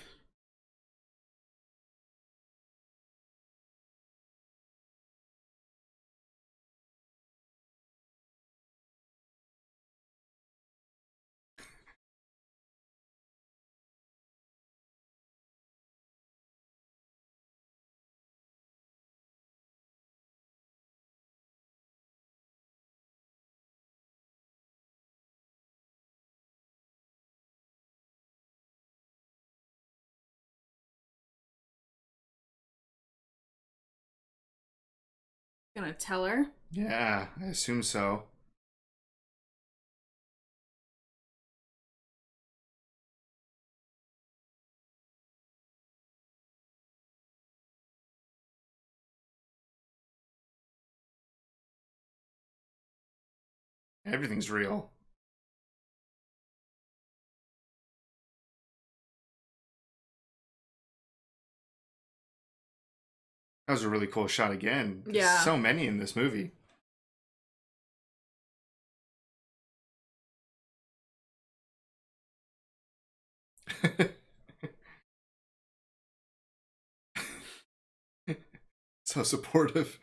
Gonna tell her. Yeah, I assume so. Everything's real. That was a really cool shot again. There's Yeah. so many in this movie. So supportive.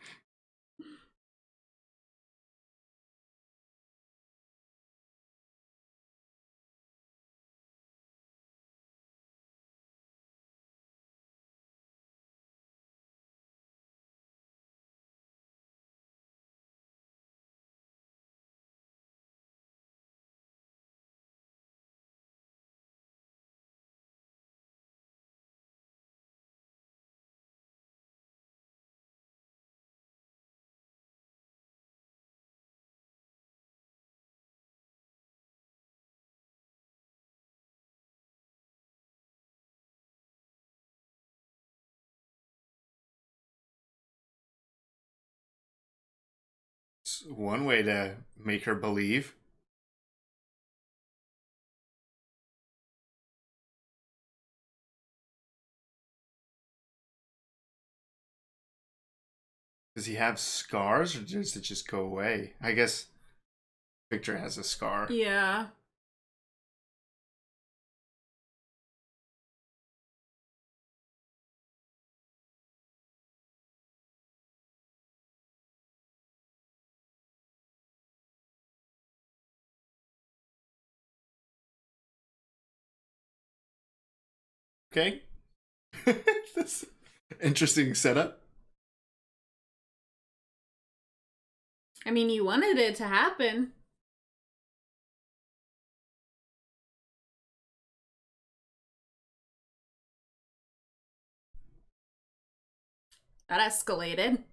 It's one way to make her believe. Does he have scars or does it just go away? I guess Victor has a scar. Yeah. Okay. That's interesting setup. I mean, you wanted it to happen. That escalated.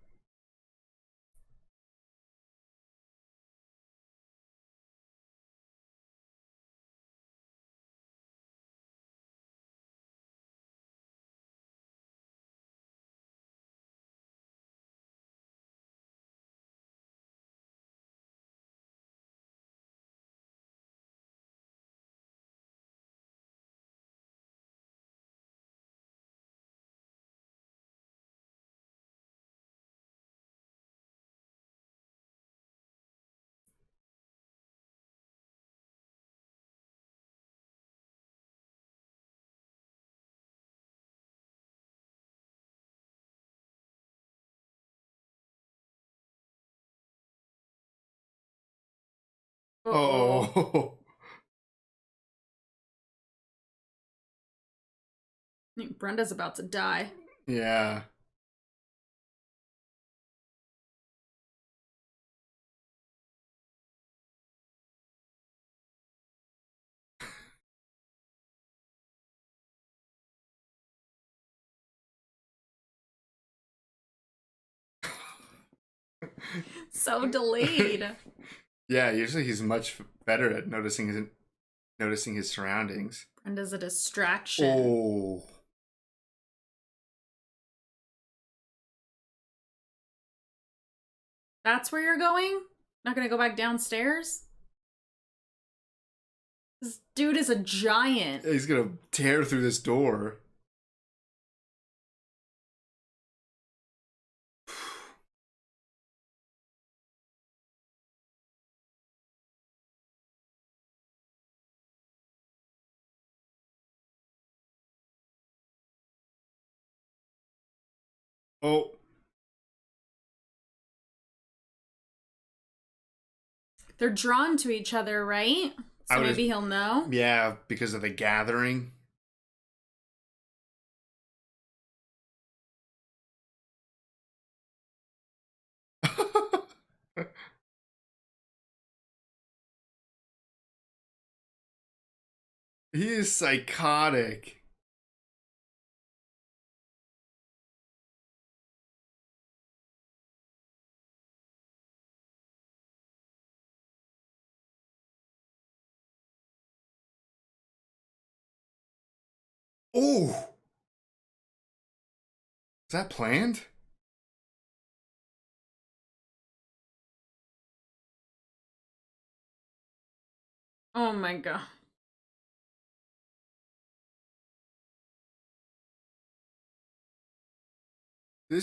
Uh-oh. Oh. I think Brenda's about to die. Yeah. So delayed. Yeah, usually he's much better at noticing his surroundings. Brenda's a distraction. Oh. That's where you're going? Not gonna go back downstairs? This dude is a giant. He's gonna tear through this door. Oh, They're drawn to each other, right? I So would. maybe he'll know. Yeah, because of the gathering. He is psychotic. Oh, is that planned? Oh my god. Did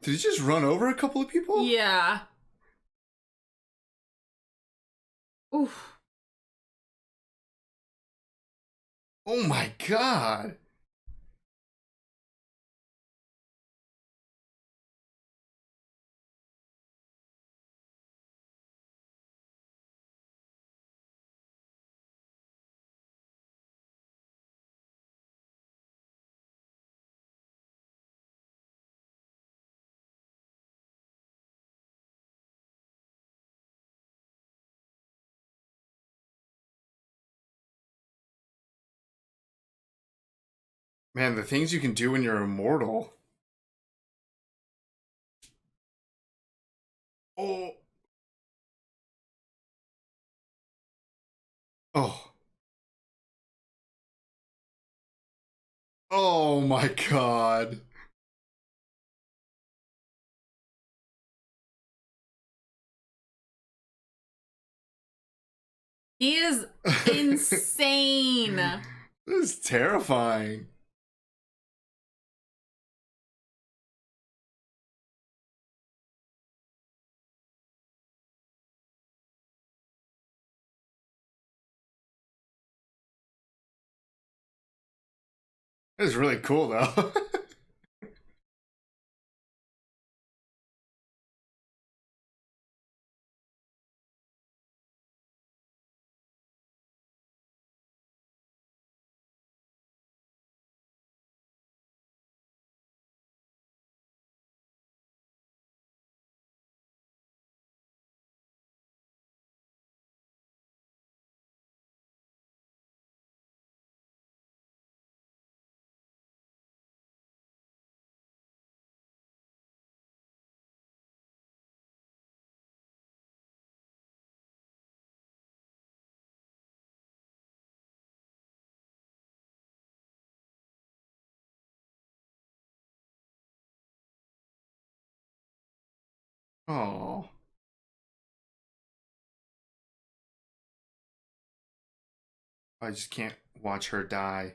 he just run over a couple of people? Yeah. Oof. Oh my god. Man, the things you can do when you're immortal. Oh. Oh. Oh my god. He is insane. This is terrifying. This is really cool though. Oh. I just can't watch her die.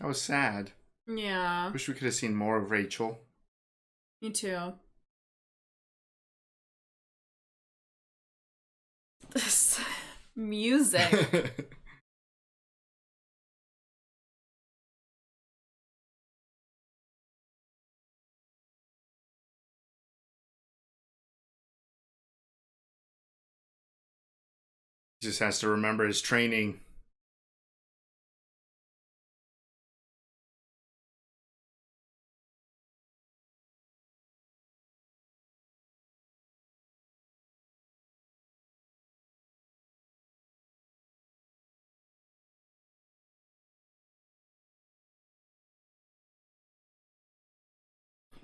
That was sad. Yeah. Wish we could have seen more of Rachel. Me too. This music. Just has to remember his training.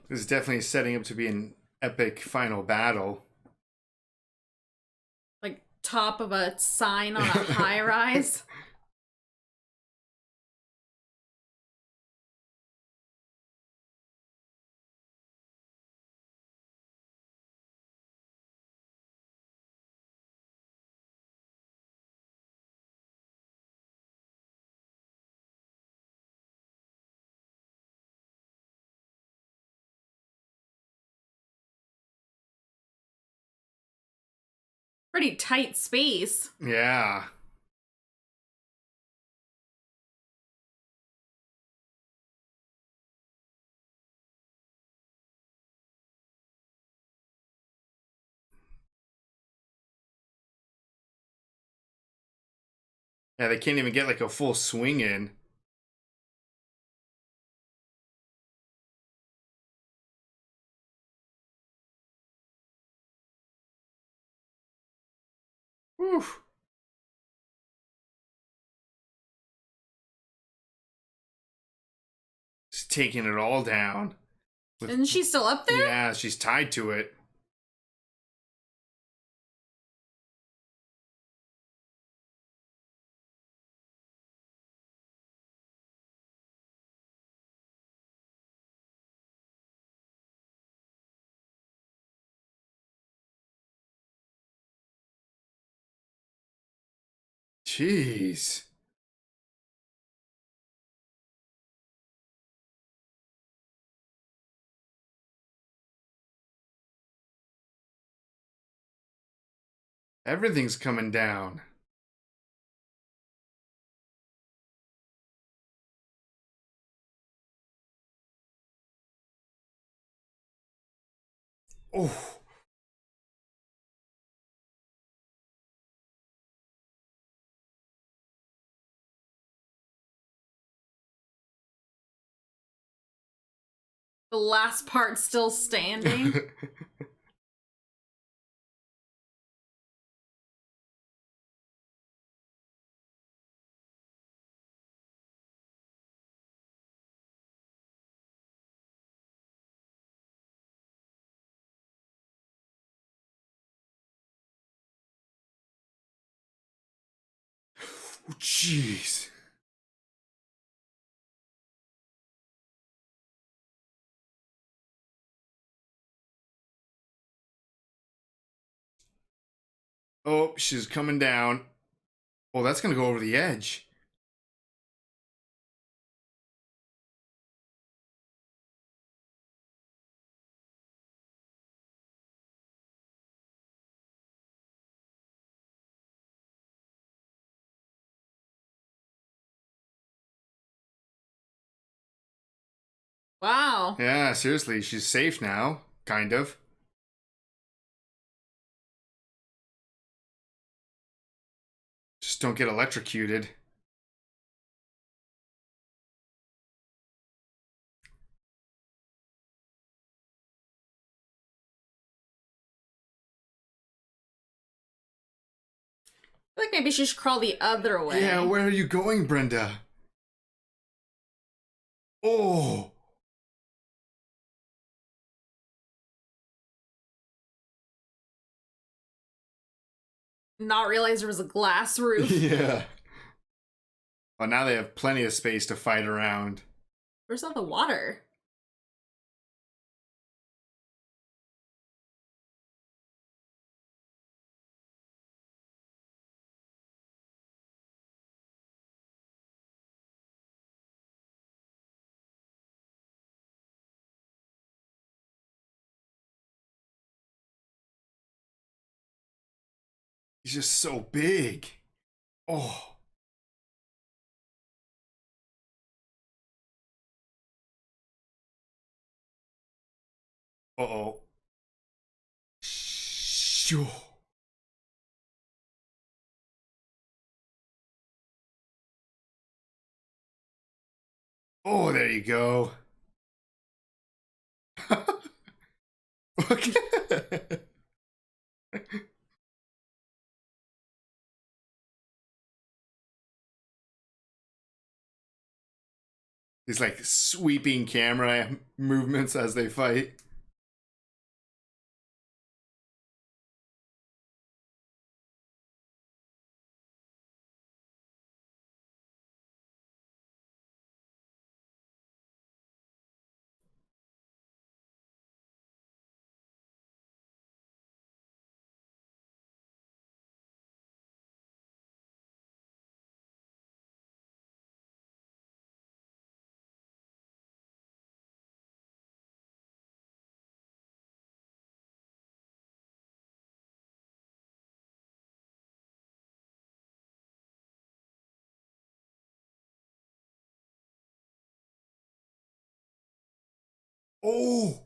This is definitely setting up to be an epic final battle. Like top of a sign on a high rise. Pretty tight space. Yeah. Yeah, they can't even get like a full swing in. Whew. Just taking it all down. Isn't she still up there? Yeah, she's tied to it. Jeez. Everything's coming down. Oh. The last part still standing. Jeez. Oh, she's coming down. Oh, that's gonna go over the edge. Wow. Yeah, seriously, she's safe now. Kind of. Just don't get electrocuted. I feel like maybe she should crawl the other way. Yeah, where are you going, Brenda? Oh. Not realize there was a glass roof. Yeah. Well, now they have plenty of space to fight around. Where's all the water? He's just so big. Oh. Uh-oh. Shoo. Oh, there you go. Okay. These like sweeping camera movements as they fight. Oh,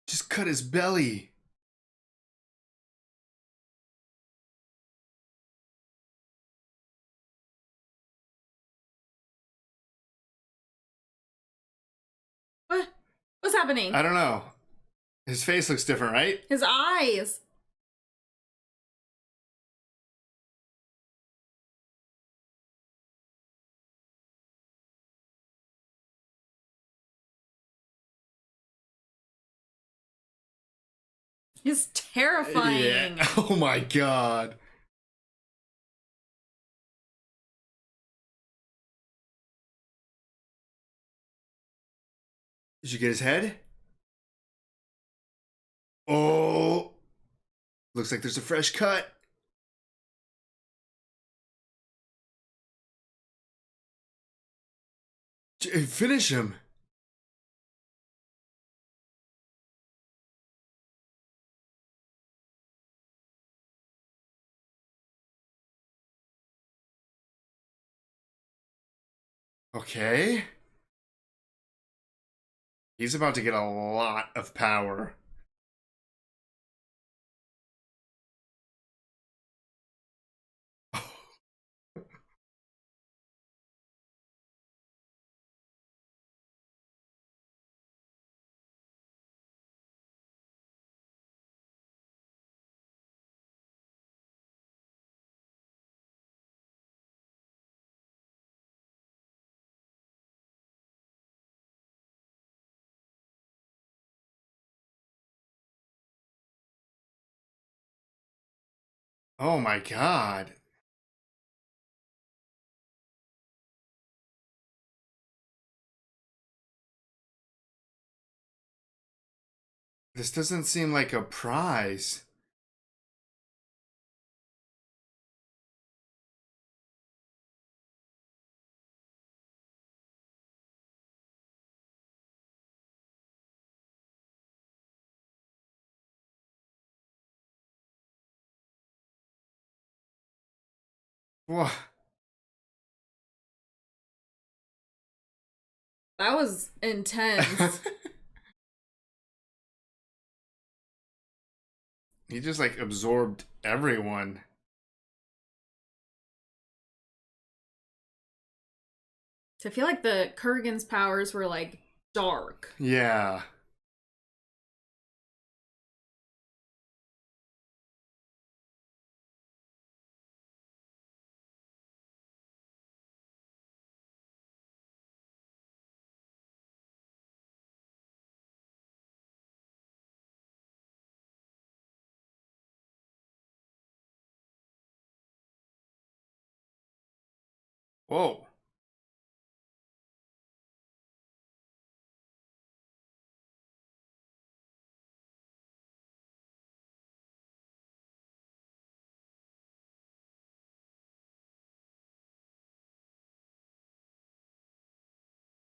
just cut his belly. What? What's happening? I don't know. His face looks different, right? His eyes. It's terrifying. Yeah. Oh my god. Did you get his head? Oh. Looks like there's a fresh cut. Finish him. Okay. He's about to get a lot of power. Oh my god. This doesn't seem like a prize. What? That was intense. He just like absorbed everyone. So I feel like the Kurgan's powers were like dark. Yeah. Whoa.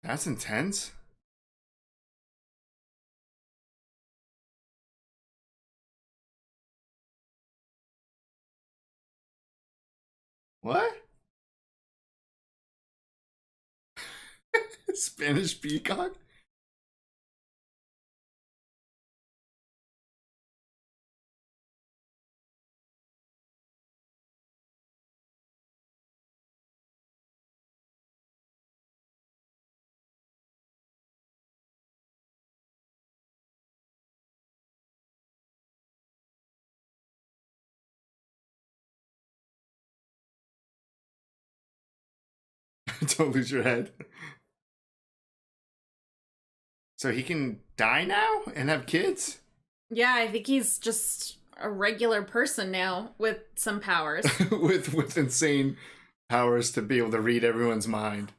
That's intense. What? Spanish peacock? Don't lose your head. So he can die now and have kids? Yeah, I think he's just a regular person now with some powers. with insane powers to be able to read everyone's mind.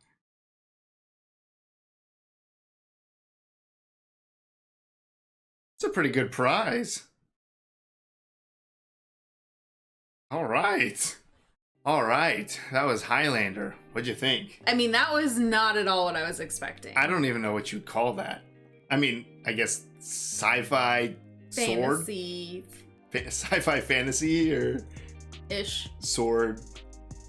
It's a pretty good prize. All right. That was Highlander. What'd you think? I mean, that was not at all what I was expecting. I don't even know what you'd call that. I mean, I guess sci-fi Fantasy. Sci-fi fantasy or ish. Sword,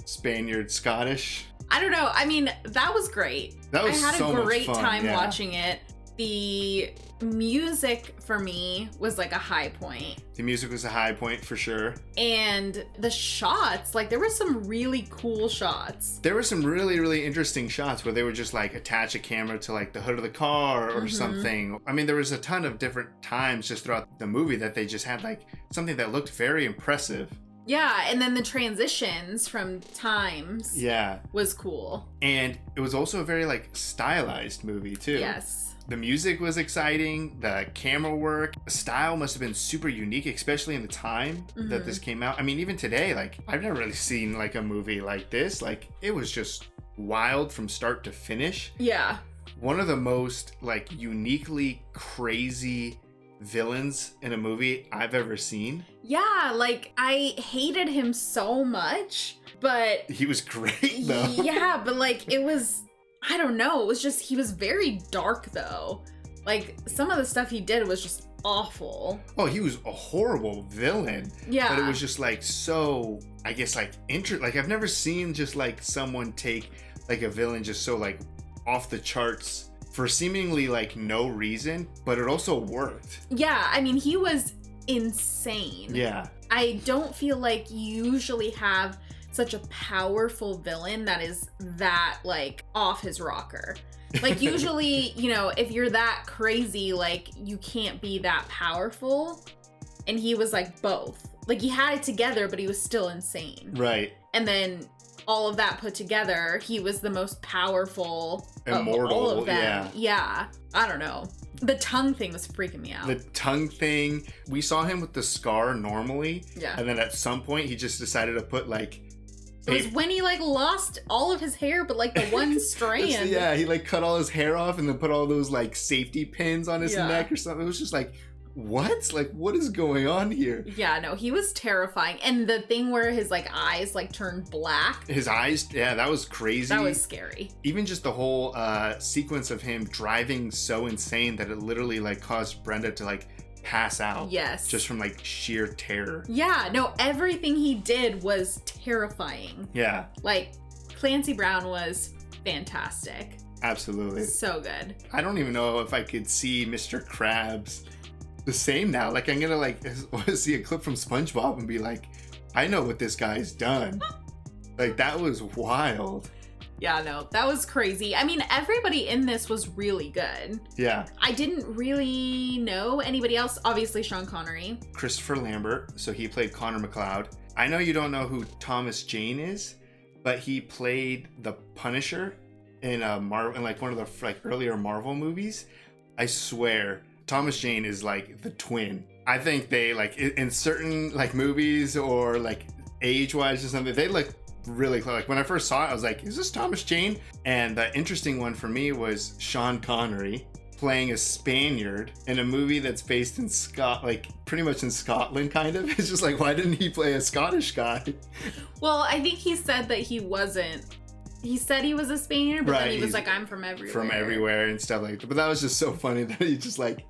Spaniard, Scottish. I don't know. I mean, that was great. That was I had so a great much fun, time yeah. watching it. The music for me was like a high point. The music was a high point for sure. And the shots, like there were some really cool shots. There were some really, really interesting shots where they would just like attach a camera to like the hood of the car or something. I mean, there was a ton of different times just throughout the movie that they just had like something that looked very impressive. Yeah, and then the transitions from times was cool. And it was also a very like stylized movie too. Yes. The music was exciting, the camera work, the style must have been super unique, especially in the time that this came out. I mean, even today, like I've never really seen like a movie like this. Like it was just wild from start to finish. Yeah. One of the most like uniquely crazy villains in a movie I've ever seen. Yeah, like I hated him so much, but he was great though. Yeah, but like it was, I don't know, it was just, he was very dark though. Like some of the stuff he did was just awful. Oh, he was a horrible villain. Yeah. But it was just like so, I guess like like I've never seen just like someone take like a villain just so like off the charts for seemingly like no reason, but it also worked. Yeah, I mean, he was insane. Yeah. I don't feel like you usually have such a powerful villain that is that like off his rocker. Like usually, you know, if you're that crazy, like you can't be that powerful. And he was like both. Like he had it together, but he was still insane. Right. And then all of that put together, he was the most powerful immortal of all of them. Yeah. I don't know. The tongue thing was freaking me out. The tongue thing, we saw him with the scar normally. Yeah. And then at some point he just decided to put like it was when he like lost all of his hair, but like the one strand. Yeah, he like cut all his hair off and then put all those like safety pins on his neck or something. It was just like, what? Like, what is going on here? Yeah, no, he was terrifying. And the thing where his like eyes like turned black. His eyes, yeah, that was crazy. That was scary. Even just the whole sequence of him driving so insane that it literally like caused Brenda to like pass out. Yes. Just from like sheer terror. Yeah, no, everything he did was terrifying. Yeah. Like, Clancy Brown was fantastic. Absolutely. So good. I don't even know if I could see Mr. Krabs the same now. Like, I'm gonna like see a clip from SpongeBob and be like, I know what this guy's done. Like, that was wild. Yeah, no, that was crazy. I mean, everybody in this was really good. Yeah. I didn't really know anybody else. Obviously, Sean Connery. Christopher Lambert, so he played Connor McLeod. I know you don't know who Thomas Jane is, but he played the Punisher in like one of the like earlier Marvel movies. I swear, Thomas Jane is like the twin. I think they like in certain like movies or like age-wise or something, they look really close. Like when I first saw it, I was like, is this Thomas Jane? And the interesting one for me was Sean Connery playing a Spaniard in a movie that's based in like pretty much in Scotland, kind of. It's just like, why didn't he play a Scottish guy? Well, I think he said that he wasn't. He said he was a Spaniard, but then he was like, I'm from everywhere. From everywhere and stuff like that. But that was just so funny that he just like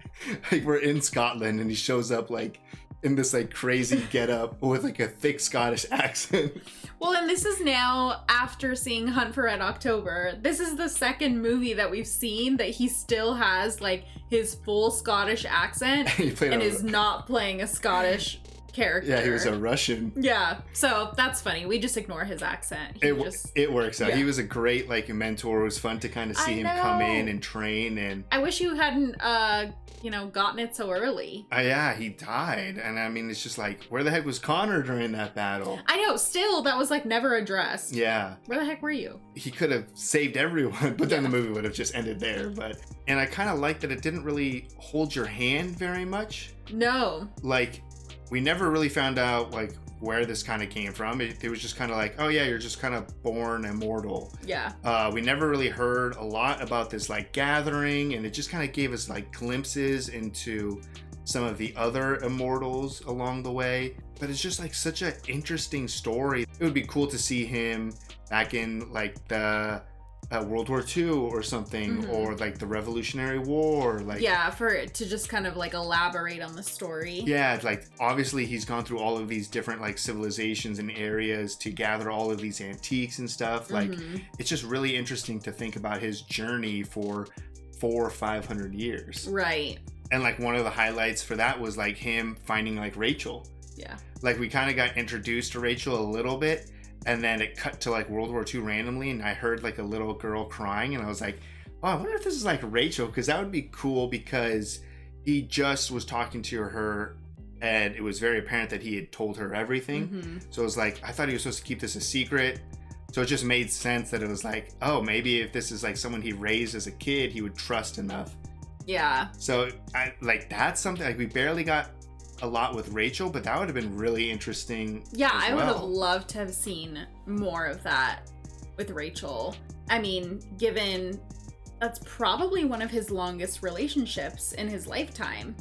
we're in Scotland and he shows up like in this like crazy getup with like a thick Scottish accent. Well, and this is now after seeing Hunt for Red October. This is the second movie that we've seen that he still has like his full Scottish accent and is not playing a Scottish character. Yeah, he was a Russian. Yeah, so that's funny. We just ignore his accent. He It works out. Yeah. He was a great like mentor. It was fun to kind of see him come in and train. And I wish you hadn't, gotten it so early. yeah, he died. And I mean, it's just like, where the heck was Connor during that battle? I know. Still, that was like never addressed. Yeah. Where the heck were you? He could have saved everyone, but then the movie would have just ended there. And I kind of like that it didn't really hold your hand very much. No. Like, we never really found out like where this kind of came from. It was just kind of like, oh yeah, you're just kind of born immortal. Yeah. We never really heard a lot about this like gathering, and it just kind of gave us like glimpses into some of the other immortals along the way. But it's just like such an interesting story. It would be cool to see him back in like the World War II or something, or like the Revolutionary War, like for it to just kind of like elaborate on the story. Yeah, like obviously he's gone through all of these different like civilizations and areas to gather all of these antiques and stuff. Like it's just really interesting to think about his journey for 400 or 500 years. Right. And like one of the highlights for that was like him finding like Rachel. Yeah. Like we kind of got introduced to Rachel a little bit. And then it cut to like World War II randomly, and I heard like a little girl crying, and I was like, oh, I wonder if this is like Rachel, because that would be cool, because he just was talking to her, and it was very apparent that he had told her everything. So it was like, I thought he was supposed to keep this a secret. So it just made sense that it was like, oh, maybe if this is like someone he raised as a kid, he would trust enough. Yeah. So that's something like we barely got a lot with Rachel, but that would have been really interesting. Yeah, I would have well. loved to have seen more of that with Rachel. I mean, given that's probably one of his longest relationships in his lifetime,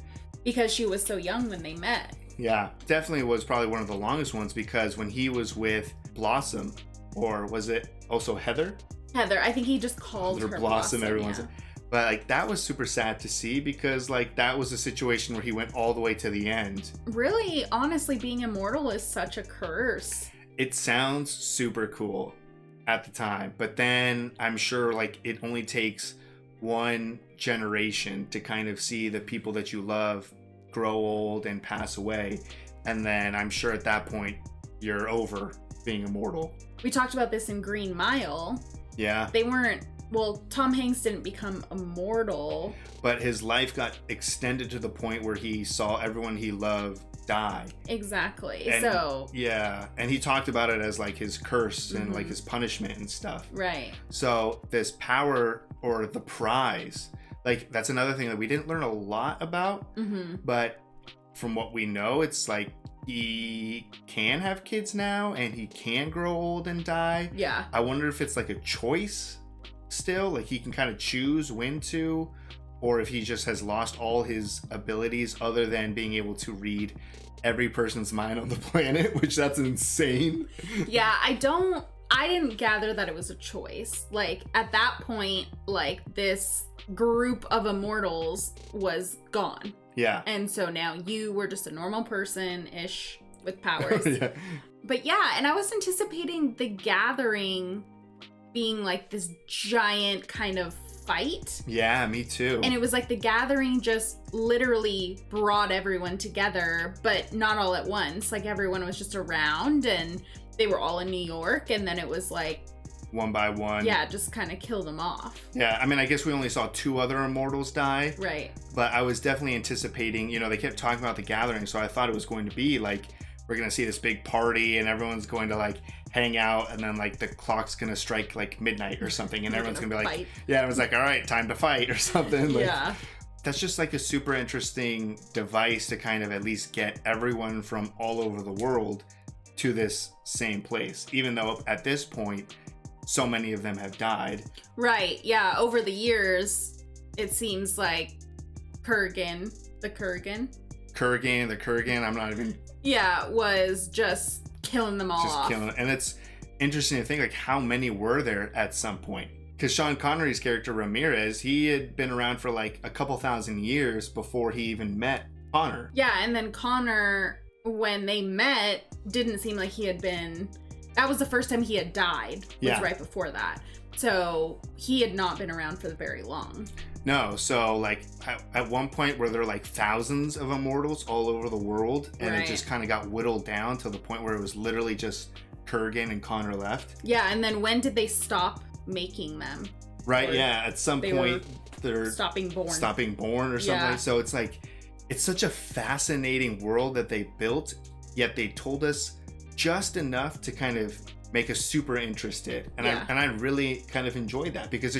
because she was so young when they met. Yeah, definitely was probably one of the longest ones, because when he was with Blossom, or was it also Heather? Heather, I think he just called her Blossom. Everyone's. Yeah. But like that was super sad to see, because like that was a situation where he went all the way to the end. Really, honestly, being immortal is such a curse. It sounds super cool at the time, but then I'm sure like it only takes one generation to kind of see the people that you love grow old and pass away. And then I'm sure at that point you're over being immortal. We talked about this in Green Mile. Yeah. They weren't. Well, Tom Hanks didn't become immortal. But his life got extended to the point where he saw everyone he loved die. Exactly. And, so. Yeah. And he talked about it as like his curse and like his punishment and stuff. Right. So this power, or the prize, like that's another thing that we didn't learn a lot about. But from what we know, it's like he can have kids now and he can grow old and die. Yeah. I wonder if it's like a choice still, like he can kind of choose when to, or if he just has lost all his abilities other than being able to read every person's mind on the planet, which that's insane. Yeah, I didn't gather that it was a choice. Like at that point, like this group of immortals was gone. Yeah. And so now you were just a normal person-ish with powers. Yeah. But yeah, and I was anticipating the gathering being like this giant kind of fight. Yeah, me too. And it was like the gathering just literally brought everyone together, but not all at once. Like everyone was just around, and they were all in New York, and then it was like one by one. Yeah, just kind of kill them off. Yeah, I mean, I guess we only saw 2 other immortals die. Right. But I was definitely anticipating, they kept talking about the gathering, so I thought it was going to be like, we're going to see this big party and everyone's going to like hang out, and then like the clock's going to strike like midnight or something, and everyone's going to be like, yeah, everyone's like, all right, time to fight or something. Like, yeah. That's just like a super interesting device to kind of at least get everyone from all over the world to this same place, even though at this point, so many of them have died. Right, yeah. Over the years, it seems like Kurgan, I'm not even... Yeah, was just killing them all off. And it's interesting to think like how many were there at some point. Because Sean Connery's character Ramirez, he had been around for like a couple thousand years before he even met Connor. Yeah, and then Connor, when they met, didn't seem like he had been... That was the first time he had died. Was right before that. So he had not been around for very long. No, so like at one point where there were like thousands of immortals all over the world, and Right. it just kind of got whittled down to the point where it was literally just Kurgan and Connor left. Yeah, and then when did they stop making them? Right, Or yeah. At some they point, they're Stopping born. stopping born or something. Yeah. So it's like, it's such a fascinating world that they built, yet they told us just enough to kind of make us super interested. And Yeah. I really kind of enjoyed that because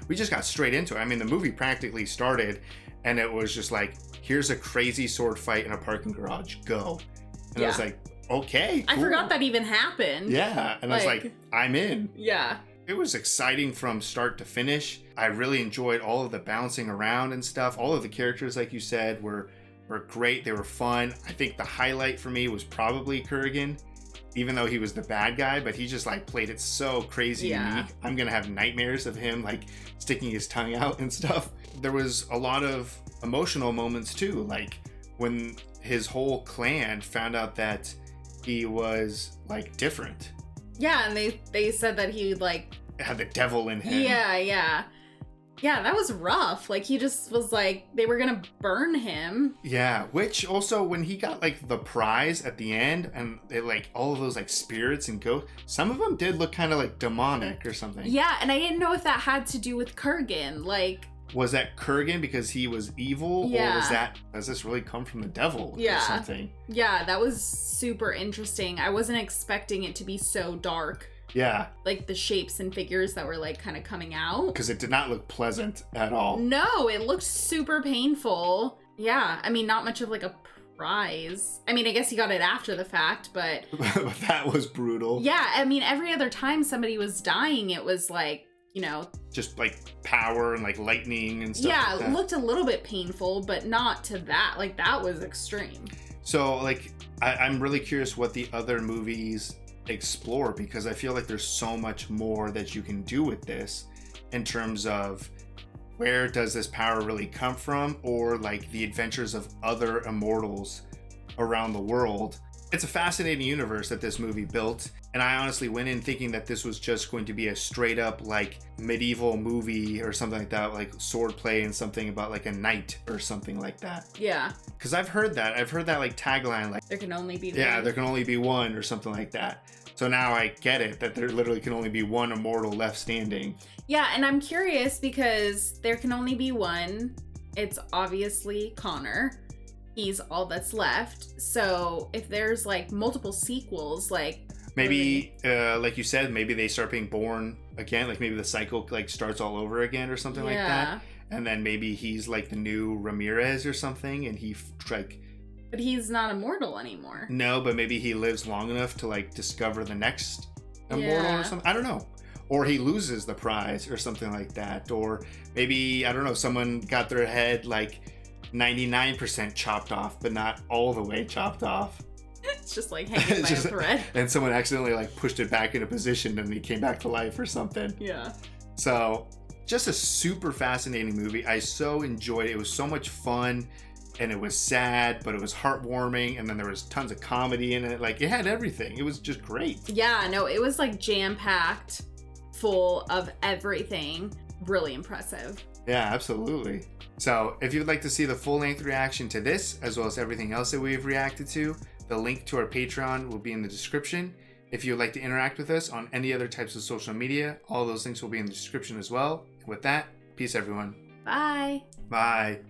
we just got straight into it. I mean, the movie practically started and it was just like, here's a crazy sword fight in a parking garage, go. And I was Yeah. like, okay, I cool. forgot that even happened. Yeah, and I was like, I'm in. Yeah. It was exciting from start to finish. I really enjoyed all of the bouncing around and stuff. All of the characters, like you said, were great. They were fun. I think the highlight for me was probably Kurgan, even though he was the bad guy, but he just like played it so crazy Yeah. unique. I'm gonna have nightmares of him like sticking his tongue out and stuff. There was a lot of emotional moments too, like when his whole clan found out that he was like different. Yeah, and they said that he like Had the devil in him. yeah, that was rough. Like he just was like they were gonna burn him. Yeah, which also when he got like the prize at the end and they like all of those like spirits and ghosts, some of them did look kind of like demonic or something. Yeah, and I didn't know if that had to do with Kurgan. Like Was that Kurgan because he was evil, or Yeah. does this really come from the devil or Yeah. something? yeah, that was super interesting. I wasn't expecting it to be so dark. Yeah, Like the shapes and figures that were like kind of coming out. because it did not look pleasant at all. No, it looked super painful. Yeah, I mean, not much of like a prize. I mean, I guess he got it after the fact, but But that was brutal. yeah, I mean, every other time somebody was dying, it was like, you know, Just like power and like lightning and stuff. yeah, like it that. looked a little bit painful, but not to that. Like, that was extreme. So like I'm really curious what the other movies explore, because I feel like there's so much more that you can do with this in terms of where does this power really come from, or like the adventures of other immortals around the world. It's a fascinating universe that this movie built, and I honestly went in thinking that this was just going to be a straight up like medieval movie or something like that, like swordplay and something about like a knight or something like that. Yeah, Because I've heard that like tagline, like, there can only be yeah, one. there can only be one or something like that. So now I get it, that there literally can only be one immortal left standing. Yeah, and I'm curious because there can only be one. It's obviously Connor. He's all that's left. So if there's like multiple sequels, like Maybe, like you said, maybe they start being born again. Like maybe the cycle like starts all over again or something like that. And then maybe he's like the new Ramirez or something, and he like, But he's not immortal anymore. no, but maybe he lives long enough to like discover the next immortal Yeah. or something. I don't know. Or he loses the prize or something like that. Or maybe, I don't know, someone got their head like 99% chopped off, but not all the way chopped off. It's just like hanging by a thread. And someone accidentally like pushed it back into position and he came back to life or something. Yeah. So just a super fascinating movie. I so enjoyed it. It was so much fun, and it was sad, but it was heartwarming. And then there was tons of comedy in it. Like it had everything. It was just great. Yeah, no, it was like jam-packed, full of everything. Really impressive. Yeah, absolutely. So if you'd like to see the full-length reaction to this, as well as everything else that we've reacted to, the link to our Patreon will be in the description. If you would like to interact with us on any other types of social media, all those links will be in the description as well. With that, peace everyone. Bye. Bye.